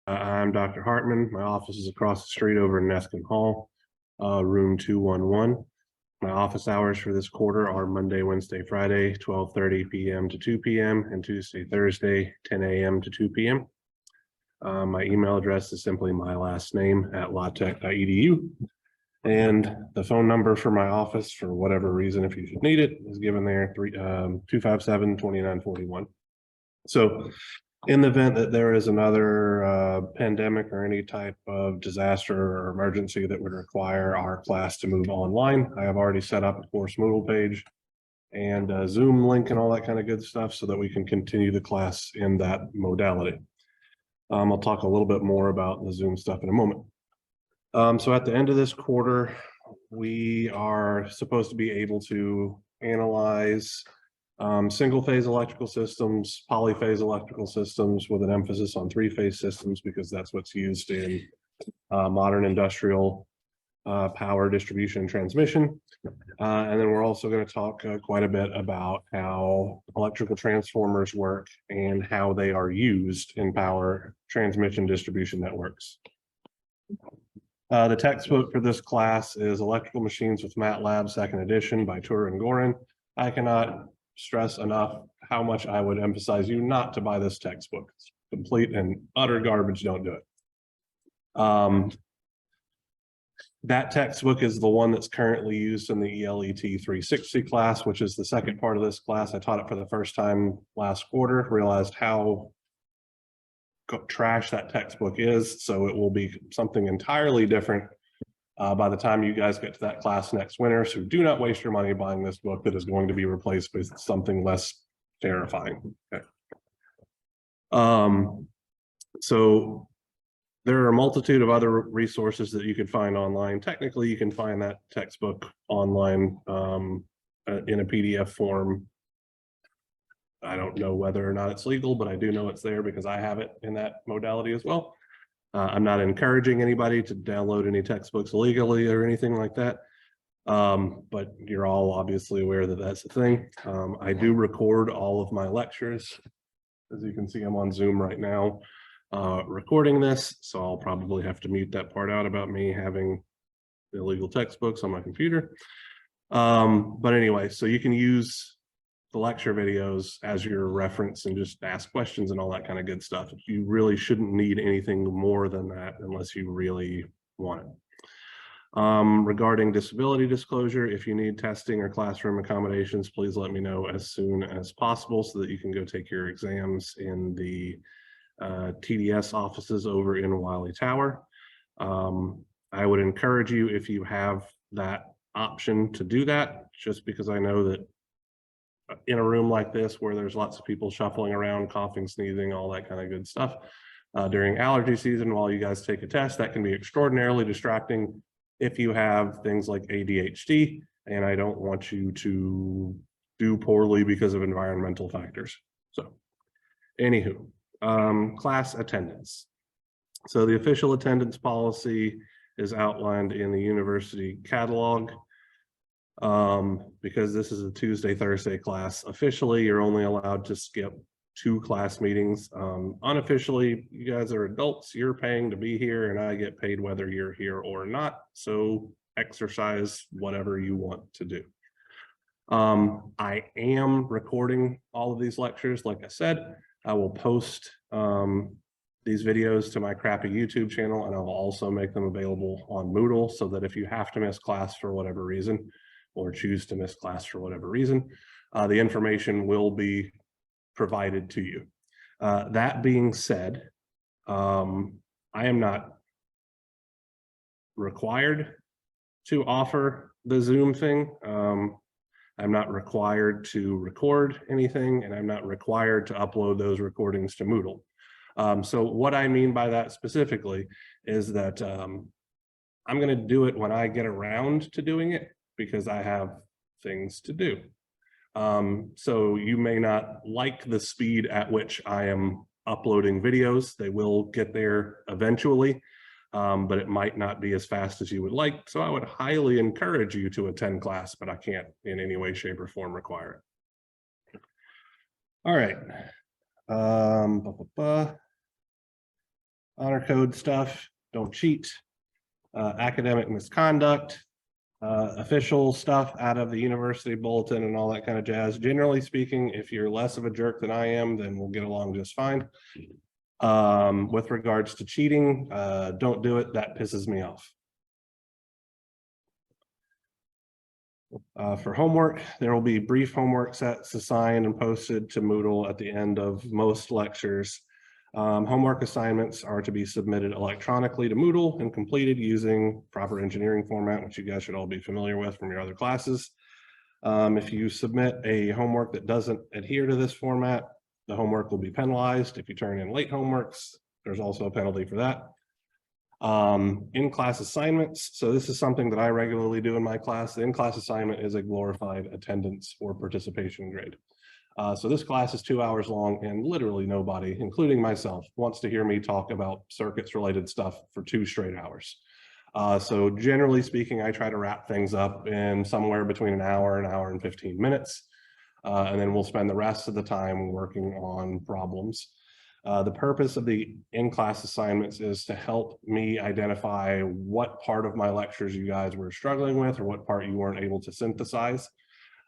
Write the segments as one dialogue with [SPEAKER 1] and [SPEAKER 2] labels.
[SPEAKER 1] I'm Dr. Hartman. My office is across the street over in Neskin Hall, room 211. My office hours for this quarter are Monday, Wednesday, Friday, 12:30 p.m. to 2 p.m. and Tuesday, Thursday, 10 a.m. to 2 p.m. My email address is simply my last name at latech.edu. And the phone number for my office, for whatever reason, if you should need it, is given there, 257-2941. So in the event that there is another pandemic or any type of disaster or emergency that would require our class to move online, I have already set up a course Moodle page and a Zoom link and all that kind of good stuff so that we can continue the class in that modality. I'll talk a little bit more about the Zoom stuff in a moment. So at the end of this quarter, we are supposed to be able to analyze single phase electrical systems, polyphase electrical systems with an emphasis on three-phase systems, because that's what's used in modern industrial power distribution and transmission. And then we're also going to talk quite a bit about how electrical transformers work and how they are used in power transmission distribution networks. The textbook for this class is Electrical Machines with MATLAB, 2nd edition by Tur and Gorin. I cannot stress enough how much I would emphasize you not to buy this textbook. It's complete and utter garbage. Don't do it. That textbook is the one that's currently used in the ELET 360 class, which is the second part of this class. I taught it for the first time last quarter, realized how trash that textbook is, so it will be something entirely different by the time you guys get to that class next winter. So do not waste your money buying this book that is going to be replaced with something less terrifying. Okay. So there are a multitude of other resources that you can find online. Technically, you can find that textbook online in a PDF form. I don't know whether or not it's legal, but I do know it's there because I have it in that modality as well. I'm not encouraging anybody to download any textbooks illegally or anything like that. But you're all obviously aware that that's a thing. I do record all of my lectures. As you can see, I'm on Zoom right now recording this, so I'll probably have to mute that part out about me having illegal textbooks on my computer. But anyway, so you can use the lecture videos as your reference and just ask questions and all that kind of good stuff. You really shouldn't need anything more than that unless you really want it. Regarding disability disclosure, if you need testing or classroom accommodations, please let me know as soon as possible so that you can go take your exams in the TDS offices over in Wiley Tower. I would encourage you, if you have that option, to do that, just because I know that in a room like this where there's lots of people shuffling around, coughing, sneezing, all that kind of good stuff during allergy season while you guys take a test, that can be extraordinarily distracting if you have things like ADHD, and I don't want you to do poorly because of environmental factors. So anywho, class attendance. So the official attendance policy is outlined in the university catalog. Because this is a Tuesday, Thursday class, officially you're only allowed to skip 2 class meetings. Unofficially, you guys are adults, you're paying to be here, and I get paid whether you're here or not. So exercise whatever you want to do. I am recording all of these lectures. Like I said, I will post these videos to my crappy YouTube channel, and I will also make them available on Moodle so that if you have to miss class for whatever reason, or choose to miss class for whatever reason, the information will be provided to you. That being said, I am not required to offer the Zoom thing. I'm not required to record anything, and I'm not required to upload those recordings to Moodle. So what I mean by that specifically is that I'm going to do it when I get around to doing it, because I have things to do. So you may not like the speed at which I am uploading videos. They will get there eventually, but it might not be as fast as you would like. So I would highly encourage you to attend class, but I can't in any way, shape, or form require it. All right. honor code stuff, don't cheat, academic misconduct, official stuff out of the university bulletin and all that kind of jazz. Generally speaking, if you're less of a jerk than I am, then we'll get along just fine. With regards to cheating, don't do it. That pisses me off. For homework, there will be brief homework sets assigned and posted to Moodle at the end of most lectures. Homework assignments are to be submitted electronically to Moodle and completed using proper engineering format, which you guys should all be familiar with from your other classes. If you submit a homework that doesn't adhere to this format, the homework will be penalized. If you turn in late homeworks, there's also a penalty for that. In-class assignments. So this is something that I regularly do in my class. The in-class assignment is a glorified attendance or participation grade. So this class is 2 hours long and literally nobody, including myself, wants to hear me talk about circuits related stuff for 2 straight hours. So generally speaking, I try to wrap things up in somewhere between an hour and 15 minutes. And then we'll spend the rest of the time working on problems. The purpose of the in-class assignments is to help me identify what part of my lectures you guys were struggling with or what part you weren't able to synthesize.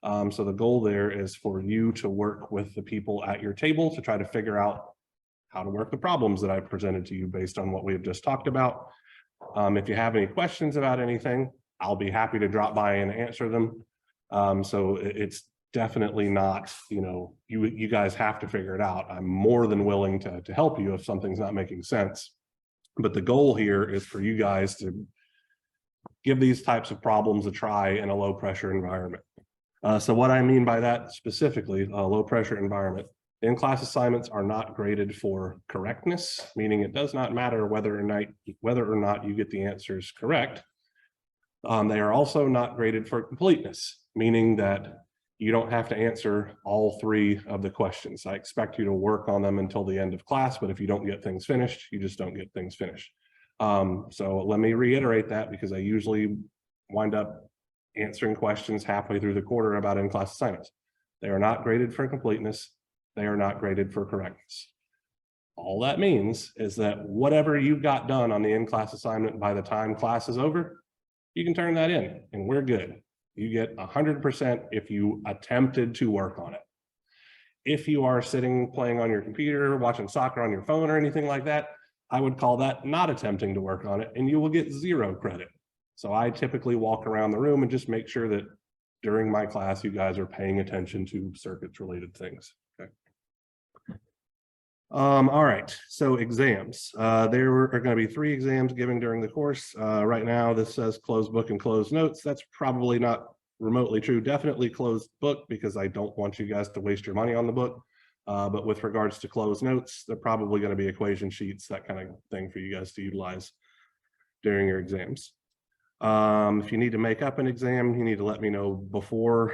[SPEAKER 1] So the goal there is for you to work with the people at your table to try to figure out how to work the problems that I've presented to you based on what we've just talked about. If you have any questions about anything, I'll be happy to drop by and answer them. So it's definitely not, you guys have to figure it out. I'm more than willing to help you if something's not making sense. But the goal here is for you guys to give these types of problems a try in a low pressure environment. So what I mean by that specifically, a low pressure environment, in-class assignments are not graded for correctness, meaning it does not matter whether or not you get the answers correct. They are also not graded for completeness, meaning that you don't have to answer all 3 of the questions. I expect you to work on them until the end of class, but if you don't get things finished, you just don't get things finished. So let me reiterate that because I usually wind up answering questions halfway through the quarter about in-class assignments. They are not graded for completeness. They are not graded for correctness. All that means is that whatever you got done on the in-class assignment by the time class is over, you can turn that in and we're good. You get 100% if you attempted to work on it. If you are sitting playing on your computer, watching soccer on your phone or anything like that, I would call that not attempting to work on it and you will get 0 credit. So I typically walk around the room and just make sure that during my class, you guys are paying attention to circuits related things. Okay. All right, so exams. There are going to be 3 exams given during the course. Right now, this says closed book and closed notes. That's probably not remotely true. Definitely closed book because I don't want you guys to waste your money on the book. But with regards to closed notes, they're probably going to be equation sheets, that kind of thing for you guys to utilize during your exams. If you need to make up an exam, you need to let me know before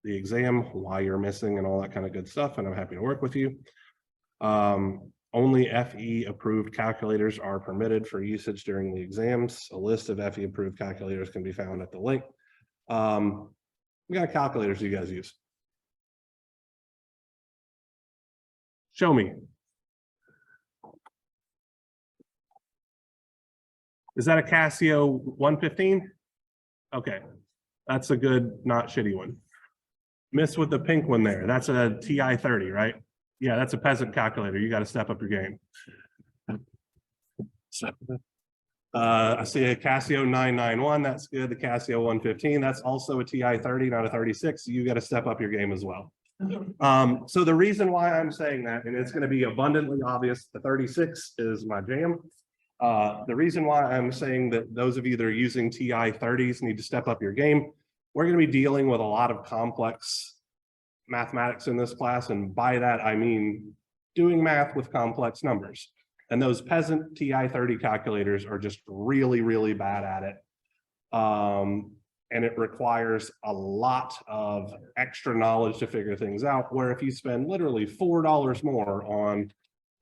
[SPEAKER 1] the exam why you're missing and all that kind of good stuff, and I'm happy to work with you. Only FE approved calculators are permitted for usage during the exams. A list of FE approved calculators can be found at the link. What kind of calculators do you guys use? Show me. Is that a Casio 115? Okay, that's a good, not shitty one. Miss with the pink one there. That's a TI 30, right? Yeah, that's a peasant calculator. You got to step up your game. So, I see a Casio 991. That's good. The Casio 115. That's also a TI 30, not a 36. You got to step up your game as well. So the reason why I'm saying that, and it's going to be abundantly obvious, the 36 is my jam. The reason why I'm saying that those of you that are using TI 30s need to step up your game. We're going to be dealing with a lot of complex mathematics in this class, and by that I mean doing math with complex numbers. And those peasant TI 30 calculators are just really, really bad at it. And it requires a lot of extra knowledge to figure things out, where if you spend literally $4 more on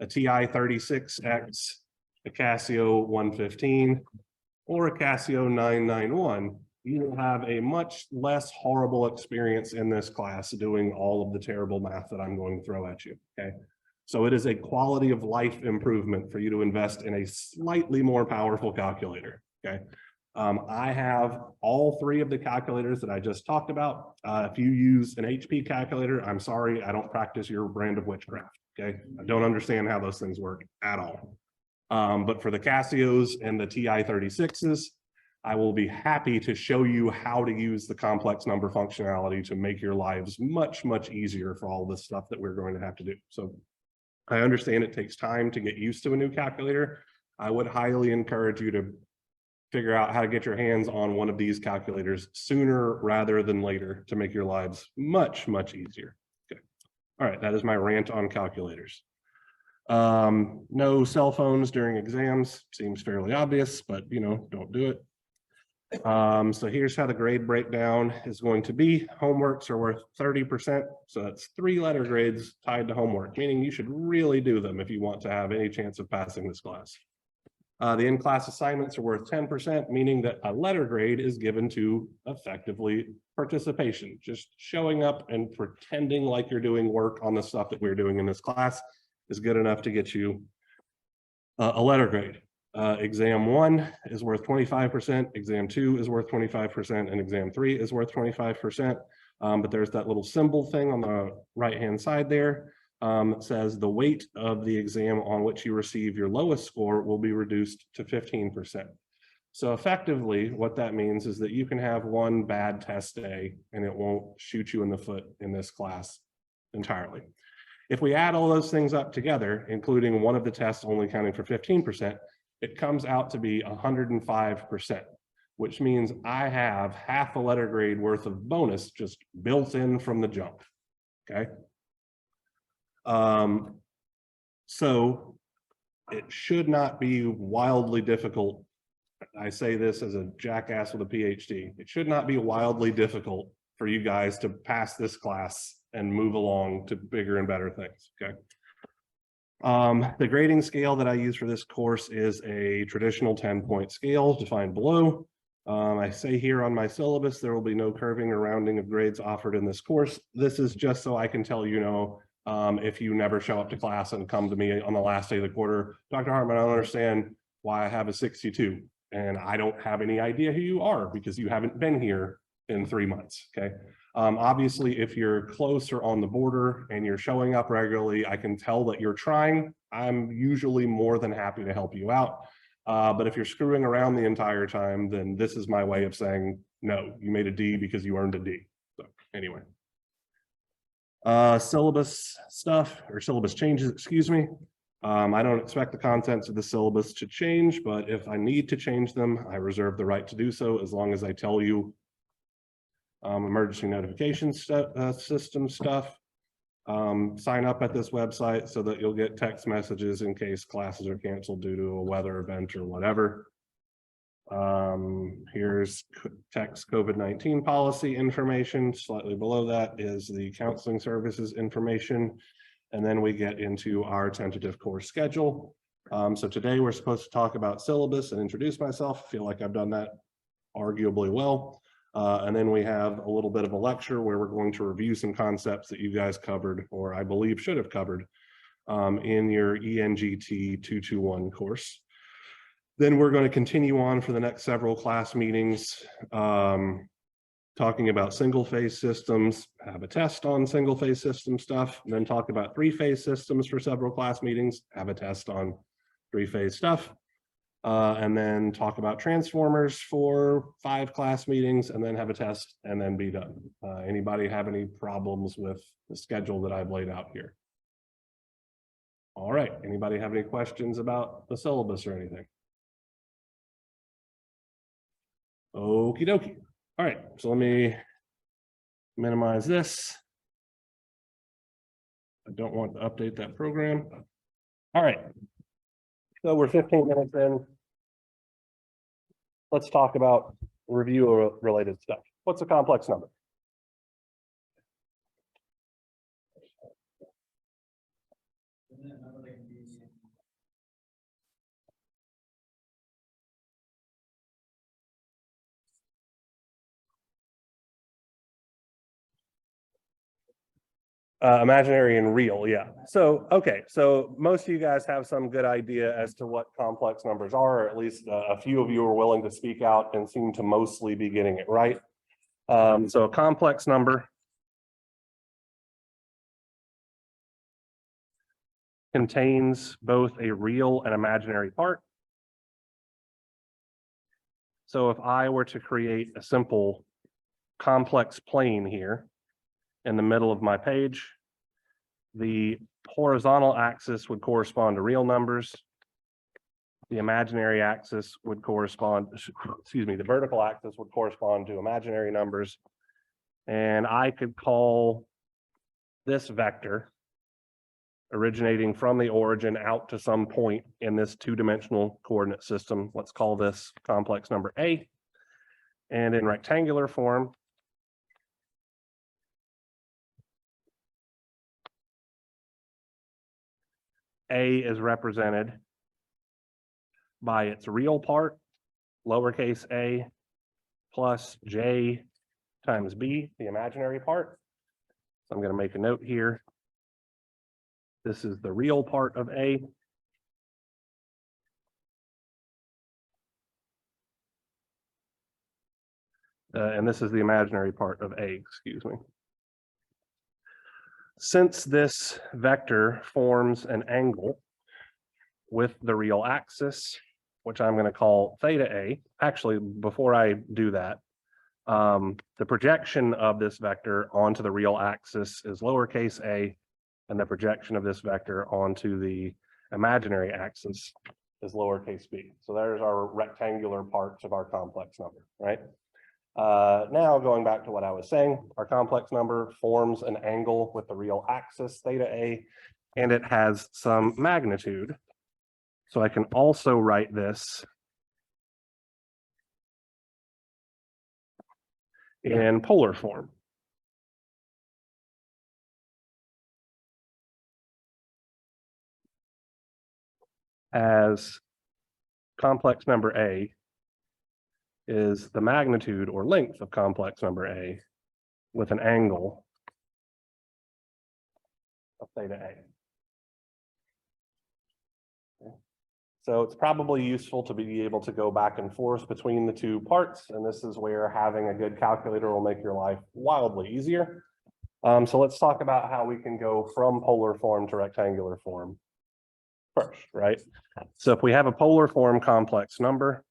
[SPEAKER 1] a TI 36X, a Casio 115, or a Casio 991, you will have a much less horrible experience in this class doing all of the terrible math that I'm going to throw at you, okay? So it is a quality of life improvement for you to invest in a slightly more powerful calculator, okay? I have all three of the calculators that I just talked about. If you use an HP calculator, I'm sorry, I don't practice your brand of witchcraft, okay? I don't understand how those things work at all. But for the Casios and the TI-36s, I will be happy to show you how to use the complex number functionality to make your lives much, much easier for all this stuff that we're going to have to do. So I understand it takes time to get used to a new calculator. I would highly encourage you to figure out how to get your hands on one of these calculators sooner rather than later to make your lives much, much easier. Okay. All right, that is my rant on calculators. No cell phones during exams, seems fairly obvious, but you know, don't do it. So here's how the grade breakdown is going to be. Homeworks are worth 30%. So that's 3-letter grades tied to homework, meaning you should really do them if you want to have any chance of passing this class. The in-class assignments are worth 10%, meaning that a letter grade is given to effectively participation, just showing up and pretending like you're doing work on the stuff that we're doing in this class is good enough to get you a letter grade. Exam 1 is worth 25%, exam 2 is worth 25%, and exam 3 is worth 25%. But there's that little symbol thing on the right-hand side there that says the weight of the exam on which you receive your lowest score will be reduced to 15%. So effectively, what that means is that you can have one bad test day and it won't shoot you in the foot in this class entirely. If we add all those things up together, including one of the tests only counting for 15%, it comes out to be 105%, which means I have half a letter grade worth of bonus just built in from the jump, okay? So it should not be wildly difficult. I say this as a jackass with a PhD. It should not be wildly difficult for you guys to pass this class and move along to bigger and better things, okay? The grading scale that I use for this course is a traditional 10-point scale defined below. I say here on my syllabus, there will be no curving or rounding of grades offered in this course. This is just so I can tell you know, if you never show up to class and come to me on the last day of the quarter, Dr. Hartman, I don't understand why I have a 62. And I don't have any idea who you are because you haven't been here in 3 months, okay? Obviously, if you're close or on the border and you're showing up regularly, I can tell that you're trying. I'm usually more than happy to help you out. But if you're screwing around the entire time, then this is my way of saying, no, you made a D because you earned a D. So anyway. Syllabus stuff or syllabus changes, excuse me. I don't expect the contents of the syllabus to change, but if I need to change them, I reserve the right to do so as long as I tell you emergency notification system stuff. Sign up at this website so that you'll get text messages in case classes are canceled due to a weather event or whatever. Here's text COVID-19 policy information. Slightly below that is the counseling services information. And then we get into our tentative course schedule. So today we're supposed to talk about syllabus and introduce myself. I feel like I've done that arguably well. And then we have a little bit of a lecture where we're going to review some concepts that you guys covered, or I believe should have covered, in your ENGT 221 course. Then we're going to continue on for the next several class meetings, talking about single-phase systems, have a test on single-phase system stuff, and then talk about three-phase systems for several class meetings, have a test on three-phase stuff. And then talk about transformers for 5 class meetings and then have a test and then be done. Anybody have any problems with the schedule that I've laid out here? All right, anybody have any questions about the syllabus or anything? Okie dokie. All right, so let me minimize this. I don't want to update that program. All right, so we're 15 minutes in. Let's talk about review related stuff. What's a complex number? Imaginary and real, yeah. So, okay, so most of you guys have some good idea as to what complex numbers are, or at least a few of you are willing to speak out and seem to mostly be getting it right. So a complex number contains both a real and imaginary part. So if I were to create a simple complex plane here in the middle of my page, the horizontal axis would correspond to real numbers. The imaginary axis would correspond, excuse me, the vertical axis would correspond to imaginary numbers. And I could call this vector originating from the origin out to some point in this two-dimensional coordinate system. Let's call this complex number A. And in rectangular form, A is represented by its real part, lowercase a, plus j times b, the imaginary part. So I'm going to make a note here. This is the real part of A. And this is the imaginary part of A, excuse me. Since this vector forms an angle with the real axis, which I'm going to call theta A. Actually, before I do that, the projection of this vector onto the real axis is lowercase a, and the projection of this vector onto the imaginary axis is lowercase b. So there's our rectangular parts of our complex number, right? Now going back to what I was saying, our complex number forms an angle with the real axis theta a, and it has some magnitude. So I can also write this in polar form. As complex number A is the magnitude or length of complex number A with an angle of theta A. So it's probably useful to be able to go back and forth between the two parts, and this is where having a good calculator will make your life wildly easier. So let's talk about how we can go from polar form to rectangular form first, right? So if we have a polar form complex number,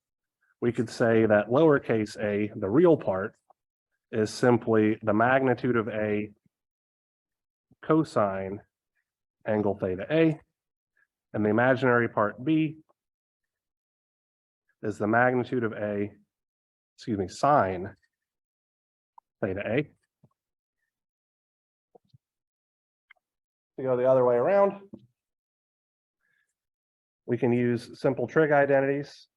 [SPEAKER 1] we could say that lowercase a, the real part, is simply the magnitude of A cosine angle theta A, and the imaginary part B is the magnitude of A, excuse me, sine theta A. To go the other way around, we can use simple trig identities.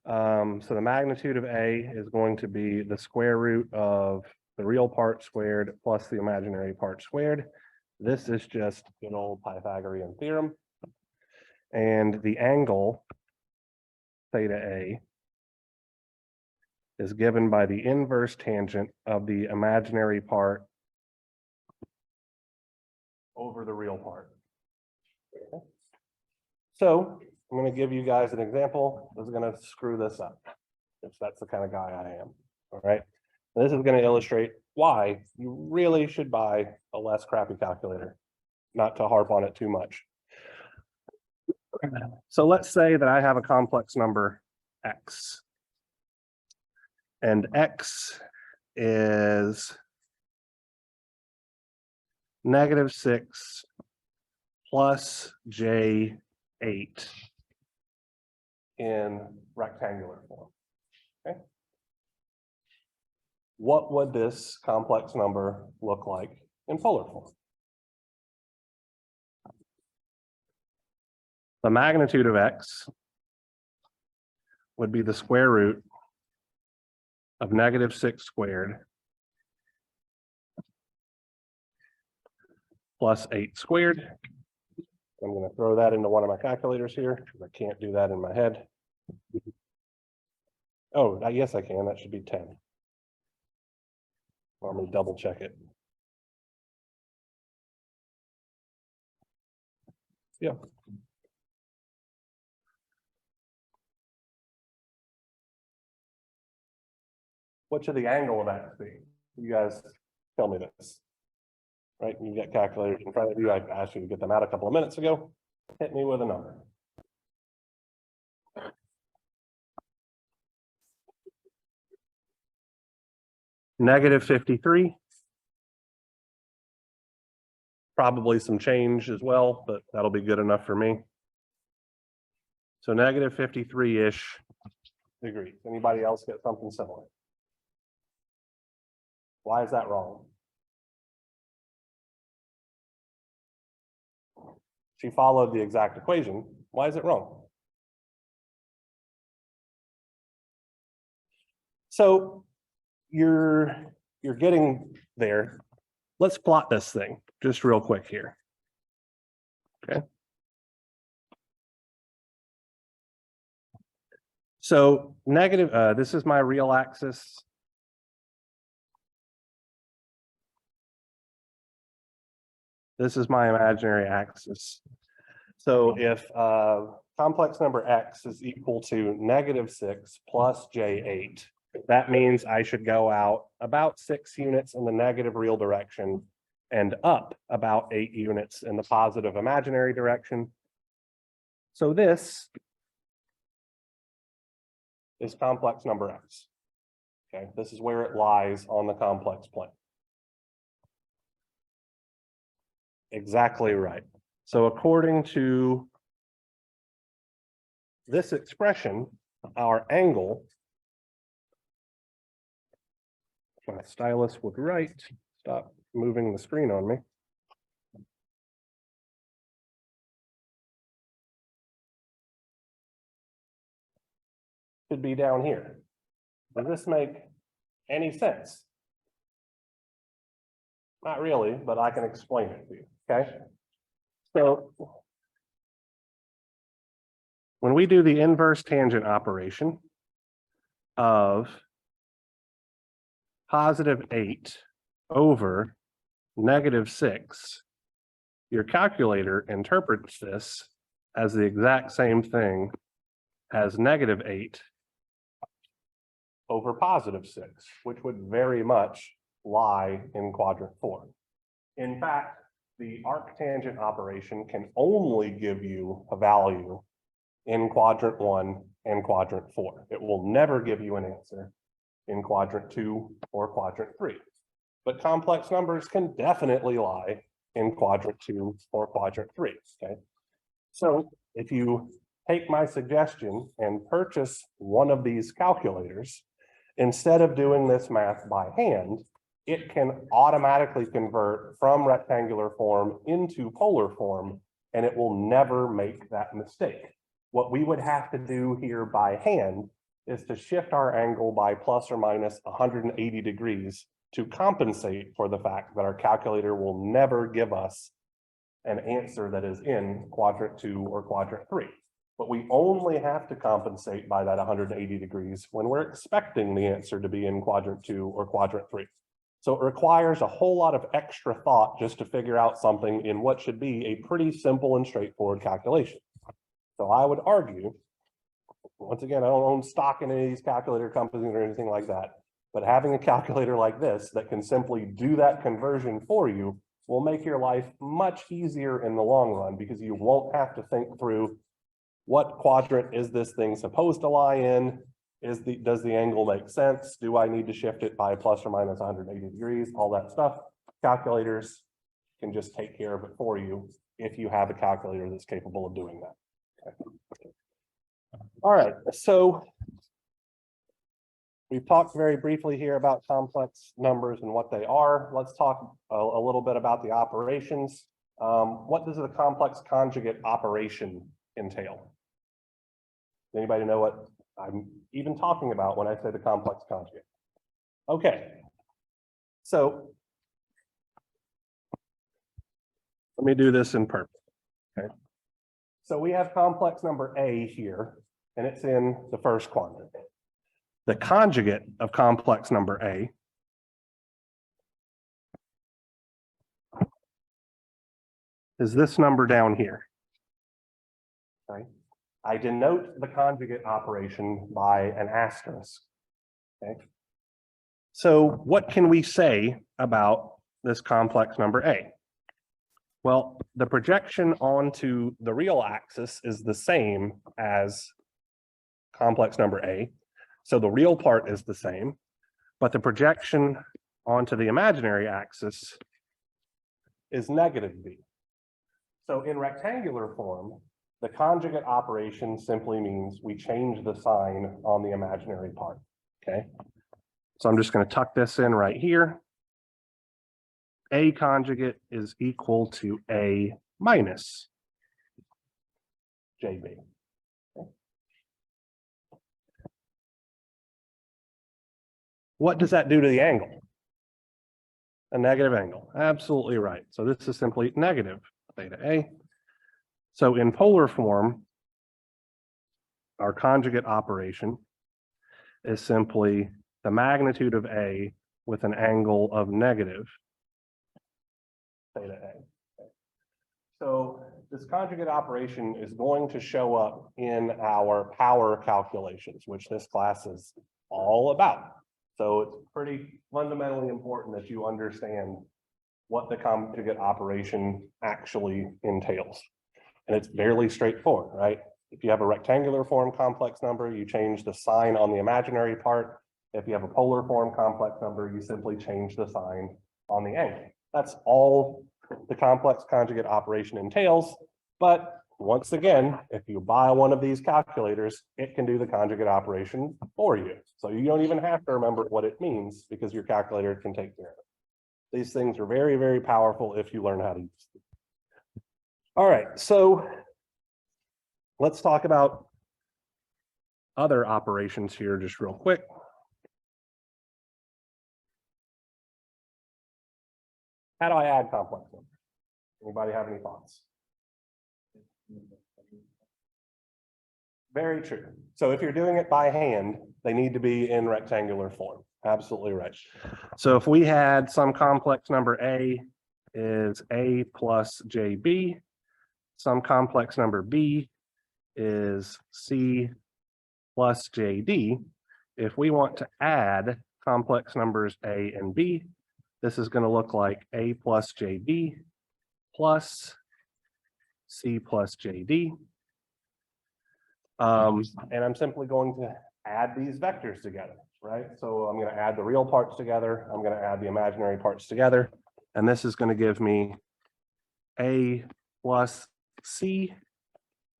[SPEAKER 1] So the magnitude of A is going to be the square root of the real part squared plus the imaginary part squared. This is just good old Pythagorean theorem. And the angle theta A is given by the inverse tangent of the imaginary part over the real part. Okay. So I'm going to give you guys an example. This is going to screw this up, if that's the kind of guy I am. All right. This is going to illustrate why you really should buy a less crappy calculator, not to harp on it too much. So let's say that I have a complex number x, and x is -6 plus j8 in rectangular form. Okay. What would this complex number look like in polar form? The magnitude of x would be the square root of -6 squared plus 8 squared. I'm going to throw that into one of my calculators here because I can't do that in my head. Oh, yes, I can. That should be 10. Let me double check it. Yeah. What should the angle of X be? You guys tell me this. Right, you got calculators in front of you. I asked you to get them out a couple of minutes ago. Hit me with a number. -53. Probably some change as well, but that'll be good enough for me. So -53-ish degrees. Anybody else get something similar? Why is that wrong? She followed the exact equation. Why is it wrong? So you're getting there. Let's plot this thing just real quick here. Okay. So negative, this is my real axis. This is my imaginary axis. So if complex number X is equal to -6 plus J8, that means I should go out about 6 units in the negative real direction and up about 8 units in the positive imaginary direction. So this is complex number X. Okay, this is where it lies on the complex plane. Exactly right. So according to this expression, our angle, my stylus would write, stop moving the screen on me. Should be down here. Does this make any sense? Not really, but I can explain it to you, okay? So when we do the inverse tangent operation of +8 over -6, your calculator interprets this as the exact same thing as -8 over +6, which would very much lie in quadrant 4. In fact, the arctangent operation can only give you a value in quadrant 1 and quadrant 4. It will never give you an answer in quadrant 2 or quadrant 3. But complex numbers can definitely lie in quadrant 2 or quadrant 3. Okay. So if you take my suggestion and purchase one of these calculators, instead of doing this math by hand, it can automatically convert from rectangular form into polar form, and it will never make that mistake. What we would have to do here by hand is to shift our angle by plus or minus 180 degrees to compensate for the fact that our calculator will never give us an answer that is in quadrant 2 or quadrant 3. But we only have to compensate by that 180 degrees when we're expecting the answer to be in quadrant 2 or quadrant 3. So it requires a whole lot of extra thought just to figure out something in what should be a pretty simple and straightforward calculation. So I would argue, once again, I don't own stock in any of these calculator companies or anything like that, but having a calculator like this that can simply do that conversion for you will make your life much easier in the long run, because you won't have to think through what quadrant is this thing supposed to lie in? Does the angle make sense? Do I need to shift it by plus or minus 180 degrees? All that stuff. Calculators can just take care of it for you if you have a calculator that's capable of doing that. Okay. All right, so we've talked very briefly here about complex numbers and what they are. Let's talk a little bit about the operations. What does the complex conjugate operation entail? Anybody know what I'm even talking about when I say the complex conjugate? Okay, so let me do this in purple. Okay, so we have complex number A here, and it's in the first quadrant. The conjugate of complex number A is this number down here. right? I denote the conjugate operation by an asterisk, okay? So what can we say about this complex number A? Well, the projection onto the real axis is the same as complex number A. So the real part is the same, but the projection onto the imaginary axis is negative B. So in rectangular form, the conjugate operation simply means we change the sign on the imaginary part, okay? So I'm just going to tuck this in right here. A conjugate is equal to A minus JB. Okay. What does that do to the angle? A negative angle. Absolutely right. So this is simply negative theta A. So in polar form, our conjugate operation is simply the magnitude of A with an angle of negative theta A. Okay. So this conjugate operation is going to show up in our power calculations, which this class is all about. So it's pretty fundamentally important that you understand what the conjugate operation actually entails. And it's fairly straightforward, right? If you have a rectangular form complex number, you change the sign on the imaginary part. If you have a polar form complex number, you simply change the sign on the angle. That's all the complex conjugate operation entails. But once again, if you buy one of these calculators, it can do the conjugate operation for you. So you don't even have to remember what it means because your calculator can take care of it. These things are very, very powerful if you learn how to use them. All right, so let's talk about other operations here just real quick. How do I add complex numbers? Anybody have any thoughts? Very true. So if you're doing it by hand, they need to be in rectangular form. Absolutely right. So if we had some complex number A is A plus JB, some complex number B is C plus JD. If we want to add complex numbers A and B, this is going to look like A plus JB plus C plus JD. And I'm simply going to add these vectors together, right? So I'm going to add the real parts together. I'm going to add the imaginary parts together. And this is going to give me A plus C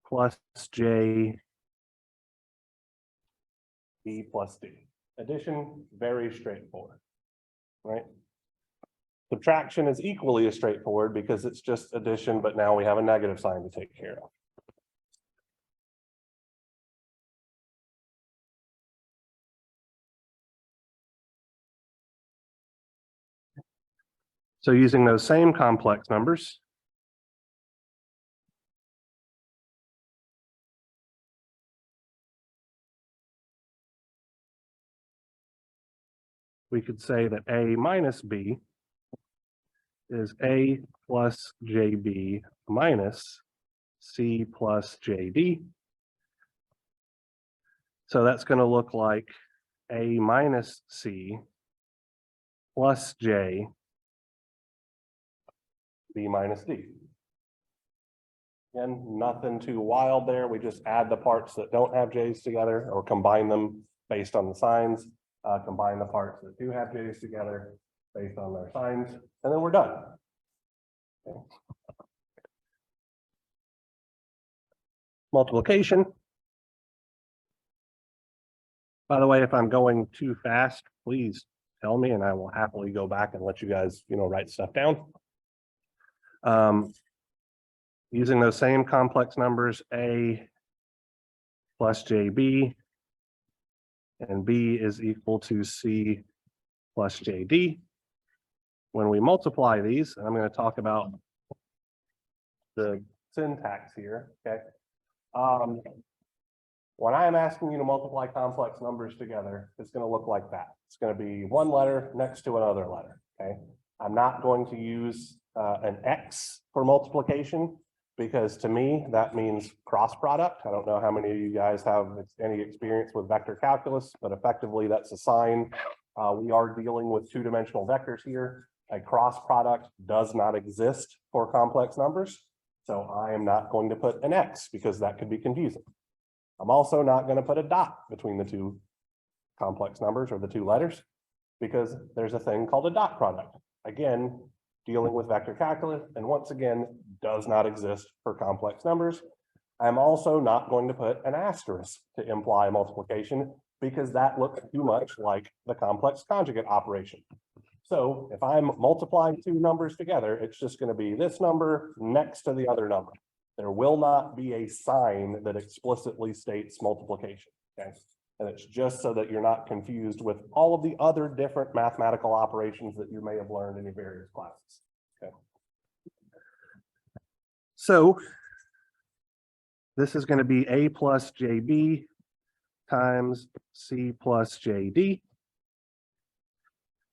[SPEAKER 1] plus J B plus D. Addition, very straightforward, right? Subtraction is equally as straightforward because it's just addition, but now we have a negative sign to take care of. So using those same complex numbers, we could say that A minus B is A plus JB minus C plus JD. So that's going to look like A minus C plus J B minus D. Again, nothing too wild there. We just add the parts that don't have J's together or combine them based on the signs, combine the parts that do have J's together based on their signs, and then we're done. Okay. Multiplication. By the way, if I'm going too fast, please tell me and I will happily go back and let you guys, write stuff down. Using those same complex numbers, A plus JB and B is equal to C plus JD. When we multiply these, and I'm going to talk about the syntax here, okay? When I am asking you to multiply complex numbers together, it's going to look like that. It's going to be one letter next to another letter, okay? I'm not going to use an X for multiplication. because to me, that means cross product. I don't know how many of you guys have any experience with vector calculus, but effectively that's a sign. We are dealing with two-dimensional vectors here. A cross product does not exist for complex numbers. So I am not going to put an X because that could be confusing. I'm also not going to put a dot between the two complex numbers or the two letters because there's a thing called a dot product. Again, dealing with vector calculus, and once again, does not exist for complex numbers. I'm also not going to put an asterisk to imply multiplication because that looks too much like the complex conjugate operation. So if I'm multiplying two numbers together, it's just going to be this number next to the other number. There will not be a sign that explicitly states multiplication. Okay. And it's just so that you're not confused with all of the other different mathematical operations that you may have learned in your various classes. Okay. So this is going to be A plus JB times C plus JD.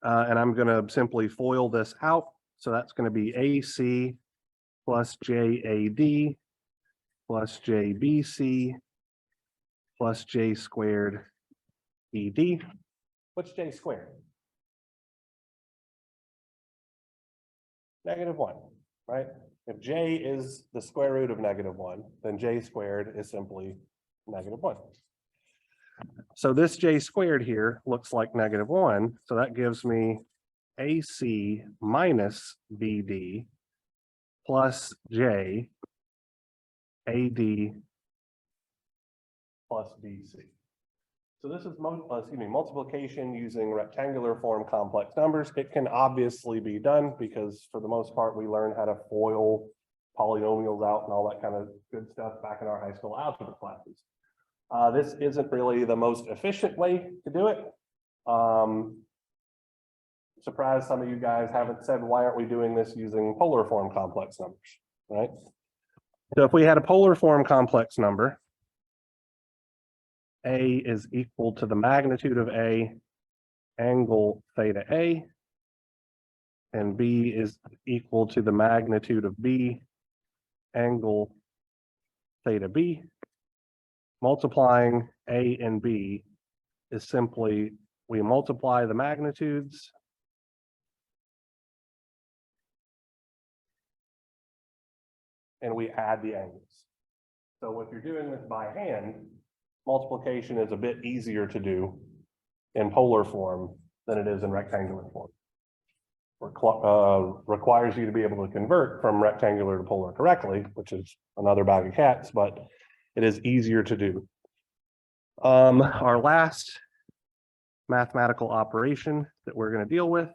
[SPEAKER 1] And I'm going to simply FOIL this out. So that's going to be AC plus JAD plus JBC plus J squared ED. What's J squared? -1, right? If J is the square root of -1, then J squared is simply -1. So this J squared here looks like -1. So that gives me AC minus BD plus J AD plus BC. So this is multiplication using rectangular form complex numbers. It can obviously be done because for the most part, we learn how to FOIL polynomials out and all that kind of good stuff back in our high school algebra classes. This isn't really the most efficient way to do it. Surprised some of you guys haven't said, why aren't we doing this using polar form complex numbers, right? So if we had a polar form complex number, A is equal to the magnitude of A angle theta A, and B is equal to the magnitude of B angle theta B. Multiplying A and B is simply, we multiply the magnitudes and we add the angles. So if you're doing this by hand, multiplication is a bit easier to do in polar form than it is in rectangular form. Requires you to be able to convert from rectangular to polar correctly, which is another bag of cats, but it is easier to do. Our last mathematical operation that we're going to deal with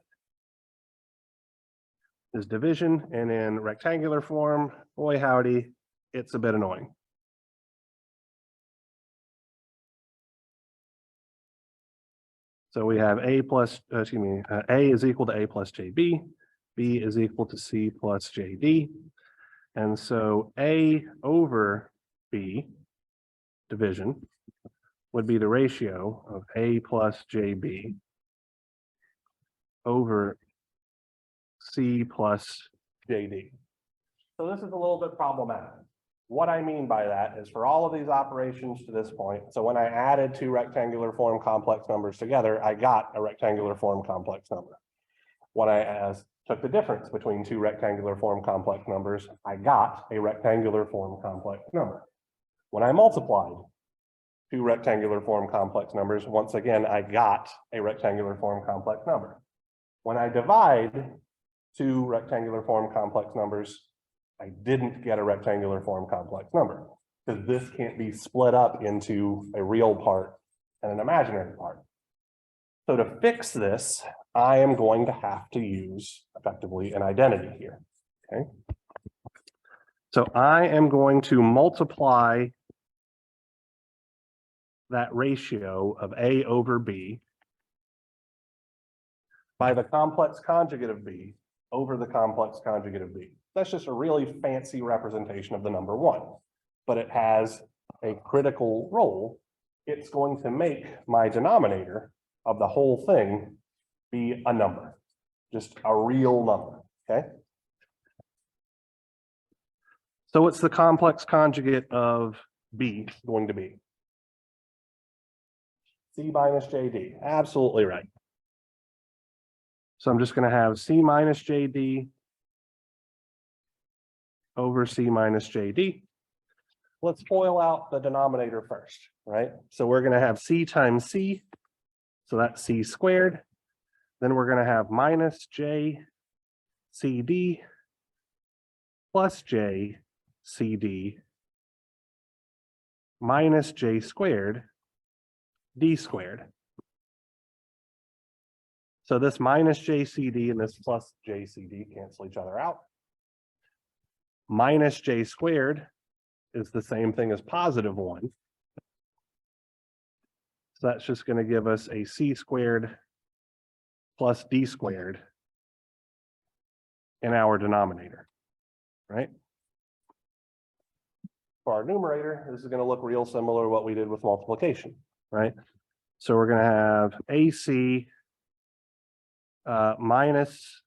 [SPEAKER 1] is division, and in rectangular form, boy howdy, it's a bit annoying. So we have A is equal to A plus JB, B is equal to C plus JD. And so A over B, division, would be the ratio of A plus JB over C plus JD. So this is a little bit problematic. What I mean by that is for all of these operations to this point, so when I added two rectangular form complex numbers together, I got a rectangular form complex number. When I took the difference between two rectangular form complex numbers, I got a rectangular form complex number. When I multiplied two rectangular form complex numbers, once again, I got a rectangular form complex number. When I divide two rectangular form complex numbers, I didn't get a rectangular form complex number because this can't be split up into a real part and an imaginary part. So to fix this, I am going to have to use effectively an identity here, okay? So I am going to multiply that ratio of A over B by the complex conjugate of B over the complex conjugate of B. That's just a really fancy representation of the number 1, but it has a critical role. It's going to make my denominator of the whole thing be a number, just a real number, okay? So what's the complex conjugate of B going to be? C minus JD, absolutely right. So I'm just going to have C minus JD over C minus JD. Let's FOIL out the denominator first, right? So we're going to have C times C, so that's C squared. Then we're going to have minus J CD plus J CD minus J squared D squared. So this minus JCD and this plus JCD cancel each other out. Minus J squared is the same thing as +1. So that's just going to give us a C squared plus D squared in our denominator, right? For our numerator, this is going to look real similar to what we did with multiplication, right? So we're going to have AC minus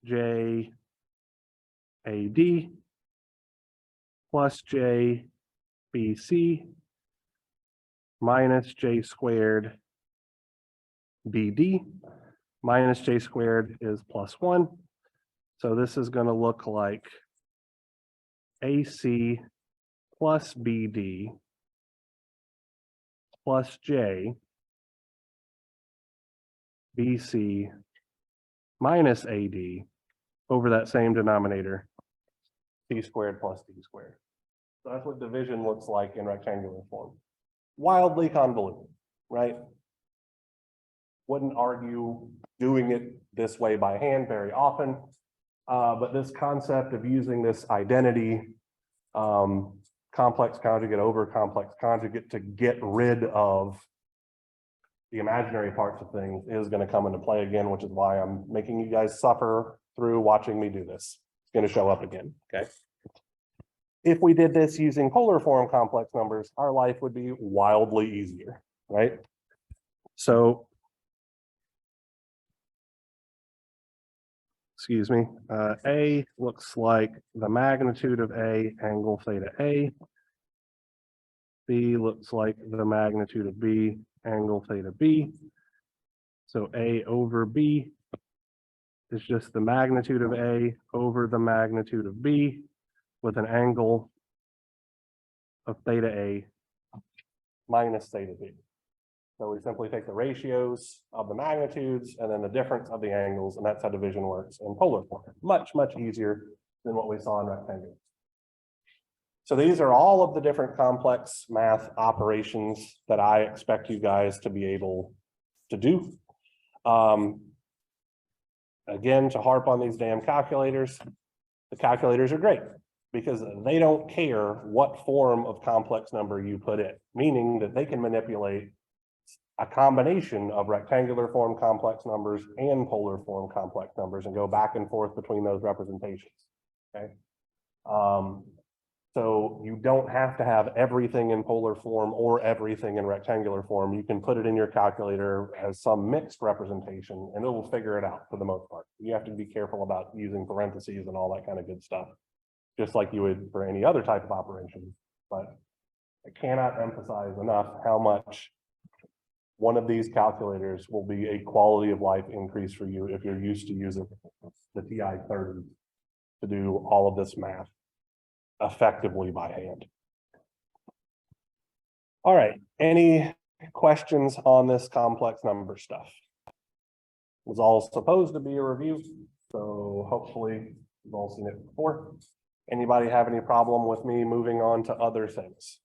[SPEAKER 1] J AD plus J BC minus J squared BD minus J squared is +1. So this is going to look like AC plus BD plus J BC minus AD over that same denominator, C squared plus D squared. So that's what division looks like in rectangular form. Wildly convoluted, right? Wouldn't argue doing it this way by hand very often, but this concept of using this identity complex conjugate over complex conjugate to get rid of the imaginary parts of things is going to come into play again, which is why I'm making you guys suffer through watching me do this. It's going to show up again, okay? If we did this using polar form complex numbers, our life would be wildly easier, right? So, excuse me, A looks like the magnitude of A angle theta A. B looks like the magnitude of B angle theta B. So A over B is just the magnitude of A over the magnitude of B with an angle of theta A minus theta B. So we simply take the ratios of the magnitudes and then the difference of the angles, and that's how division works in polar form. Much, much easier than what we saw in rectangular. So these are all of the different complex math operations that I expect you guys to be able to do. Again, to harp on these damn calculators, the calculators are great because they don't care what form of complex number you put in, meaning that they can manipulate a combination of rectangular form complex numbers and polar form complex numbers and go back and forth between those representations, okay? So you don't have to have everything in polar form or everything in rectangular form. You can put it in your calculator as some mixed representation and it will figure it out for the most part. You have to be careful about using parentheses and all that kind of good stuff, just like you would for any other type of operation. But I cannot emphasize enough how much one of these calculators will be a quality of life increase for you if you're used to using the TI-30 to do all of this math effectively by hand. All right, any questions on this complex number stuff? It was all supposed to be a review, so hopefully you've all seen it before. Anybody have any problem with me moving on to other things?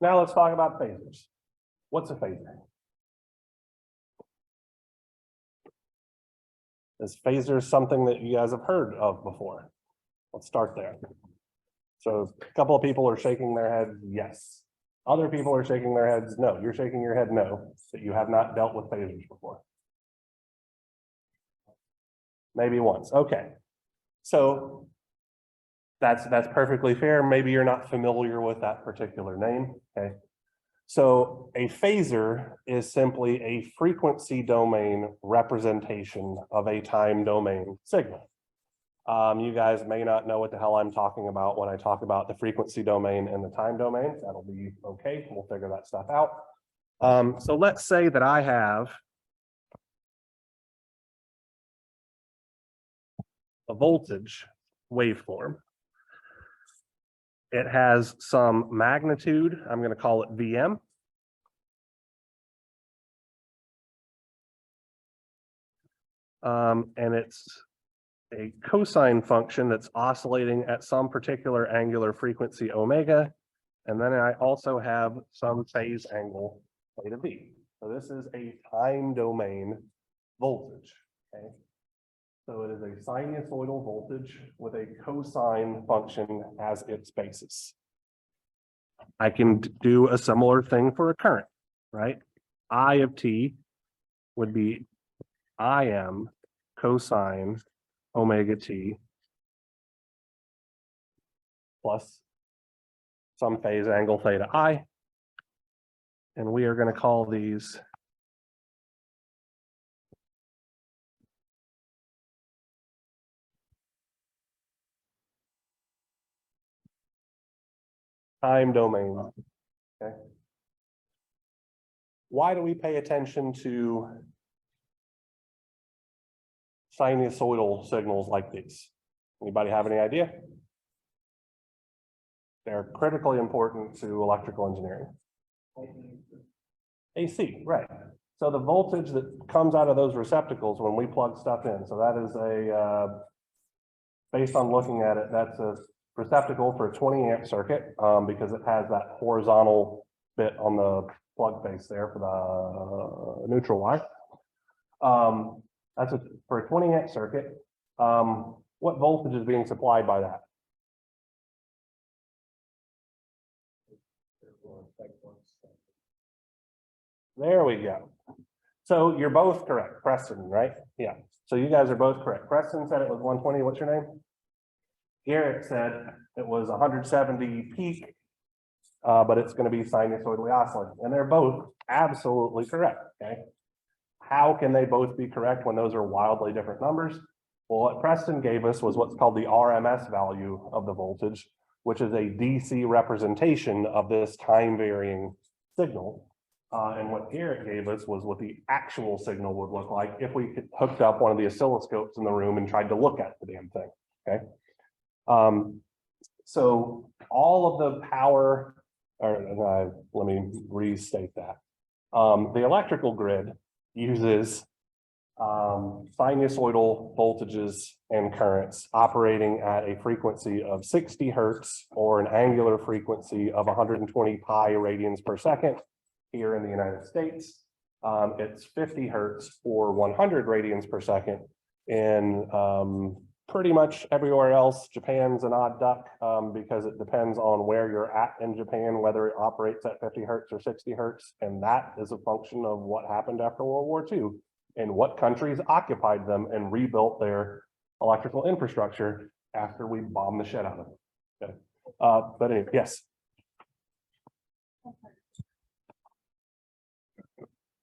[SPEAKER 1] Now let's talk about phasors. What's a phasor? Is phasor something that you guys have heard of before? Let's start there. So a couple of people are shaking their heads, yes. Other people are shaking their heads, no. You're shaking your head, no, that you have not dealt with phasors before. Maybe once, okay. So That's perfectly fair. Maybe you're not familiar with that particular name, okay? So a phasor is simply a frequency domain representation of a time domain signal. You guys may not know what the hell I'm talking about when I talk about the frequency domain and the time domain. That'll be okay. We'll figure that stuff out. So let's say that I have a voltage waveform. It has some magnitude. I'm going to call it Vm. And it's a cosine function that's oscillating at some particular angular frequency omega. And then I also have some phase angle theta v. So this is a time domain voltage. Okay. So it is a sinusoidal voltage with a cosine function as its basis. I can do a similar thing for a current, right? I of t would be Im cosine omega t plus some phase angle theta I. And we are going to call these time domain. Okay. Why do we pay attention to sinusoidal signals like these? Anybody have any idea? They're critically important to electrical engineering. AC, right. So the voltage that comes out of those receptacles when we plug stuff in. So that is a, based on looking at it, that's a receptacle for a 20 amp circuit because it has that horizontal bit on the plug face there for the neutral wire. That's for a 20 amp circuit. What voltage is being supplied by that? There we go. So you're both correct. Preston, right? Yeah. So you guys are both correct. Preston said it was 120. What's your name? Garrett said it was 170 peak, but it's going to be sinusoidally oscillating. And they're both absolutely correct. Okay. How can they both be correct when those are wildly different numbers? Well, what Preston gave us was what's called the RMS value of the voltage, which is a DC representation of this time varying signal. And what Garrett gave us was what the actual signal would look like if we hooked up one of the oscilloscopes in the room and tried to look at the damn thing. Okay. So all of the power, or let me restate that. The electrical grid uses sinusoidal voltages and currents operating at a frequency of 60 hertz or an angular frequency of 120 pi radians per second. Here in the United States, it's 50 hertz or 100 radians per second. In pretty much everywhere else, Japan's an odd duck because it depends on where you're at in Japan, whether it operates at 50 hertz or 60 hertz. And that is a function of what happened after World War II and what countries occupied them and rebuilt their electrical infrastructure after we bombed the shit out of them. Okay. But anyway, yes.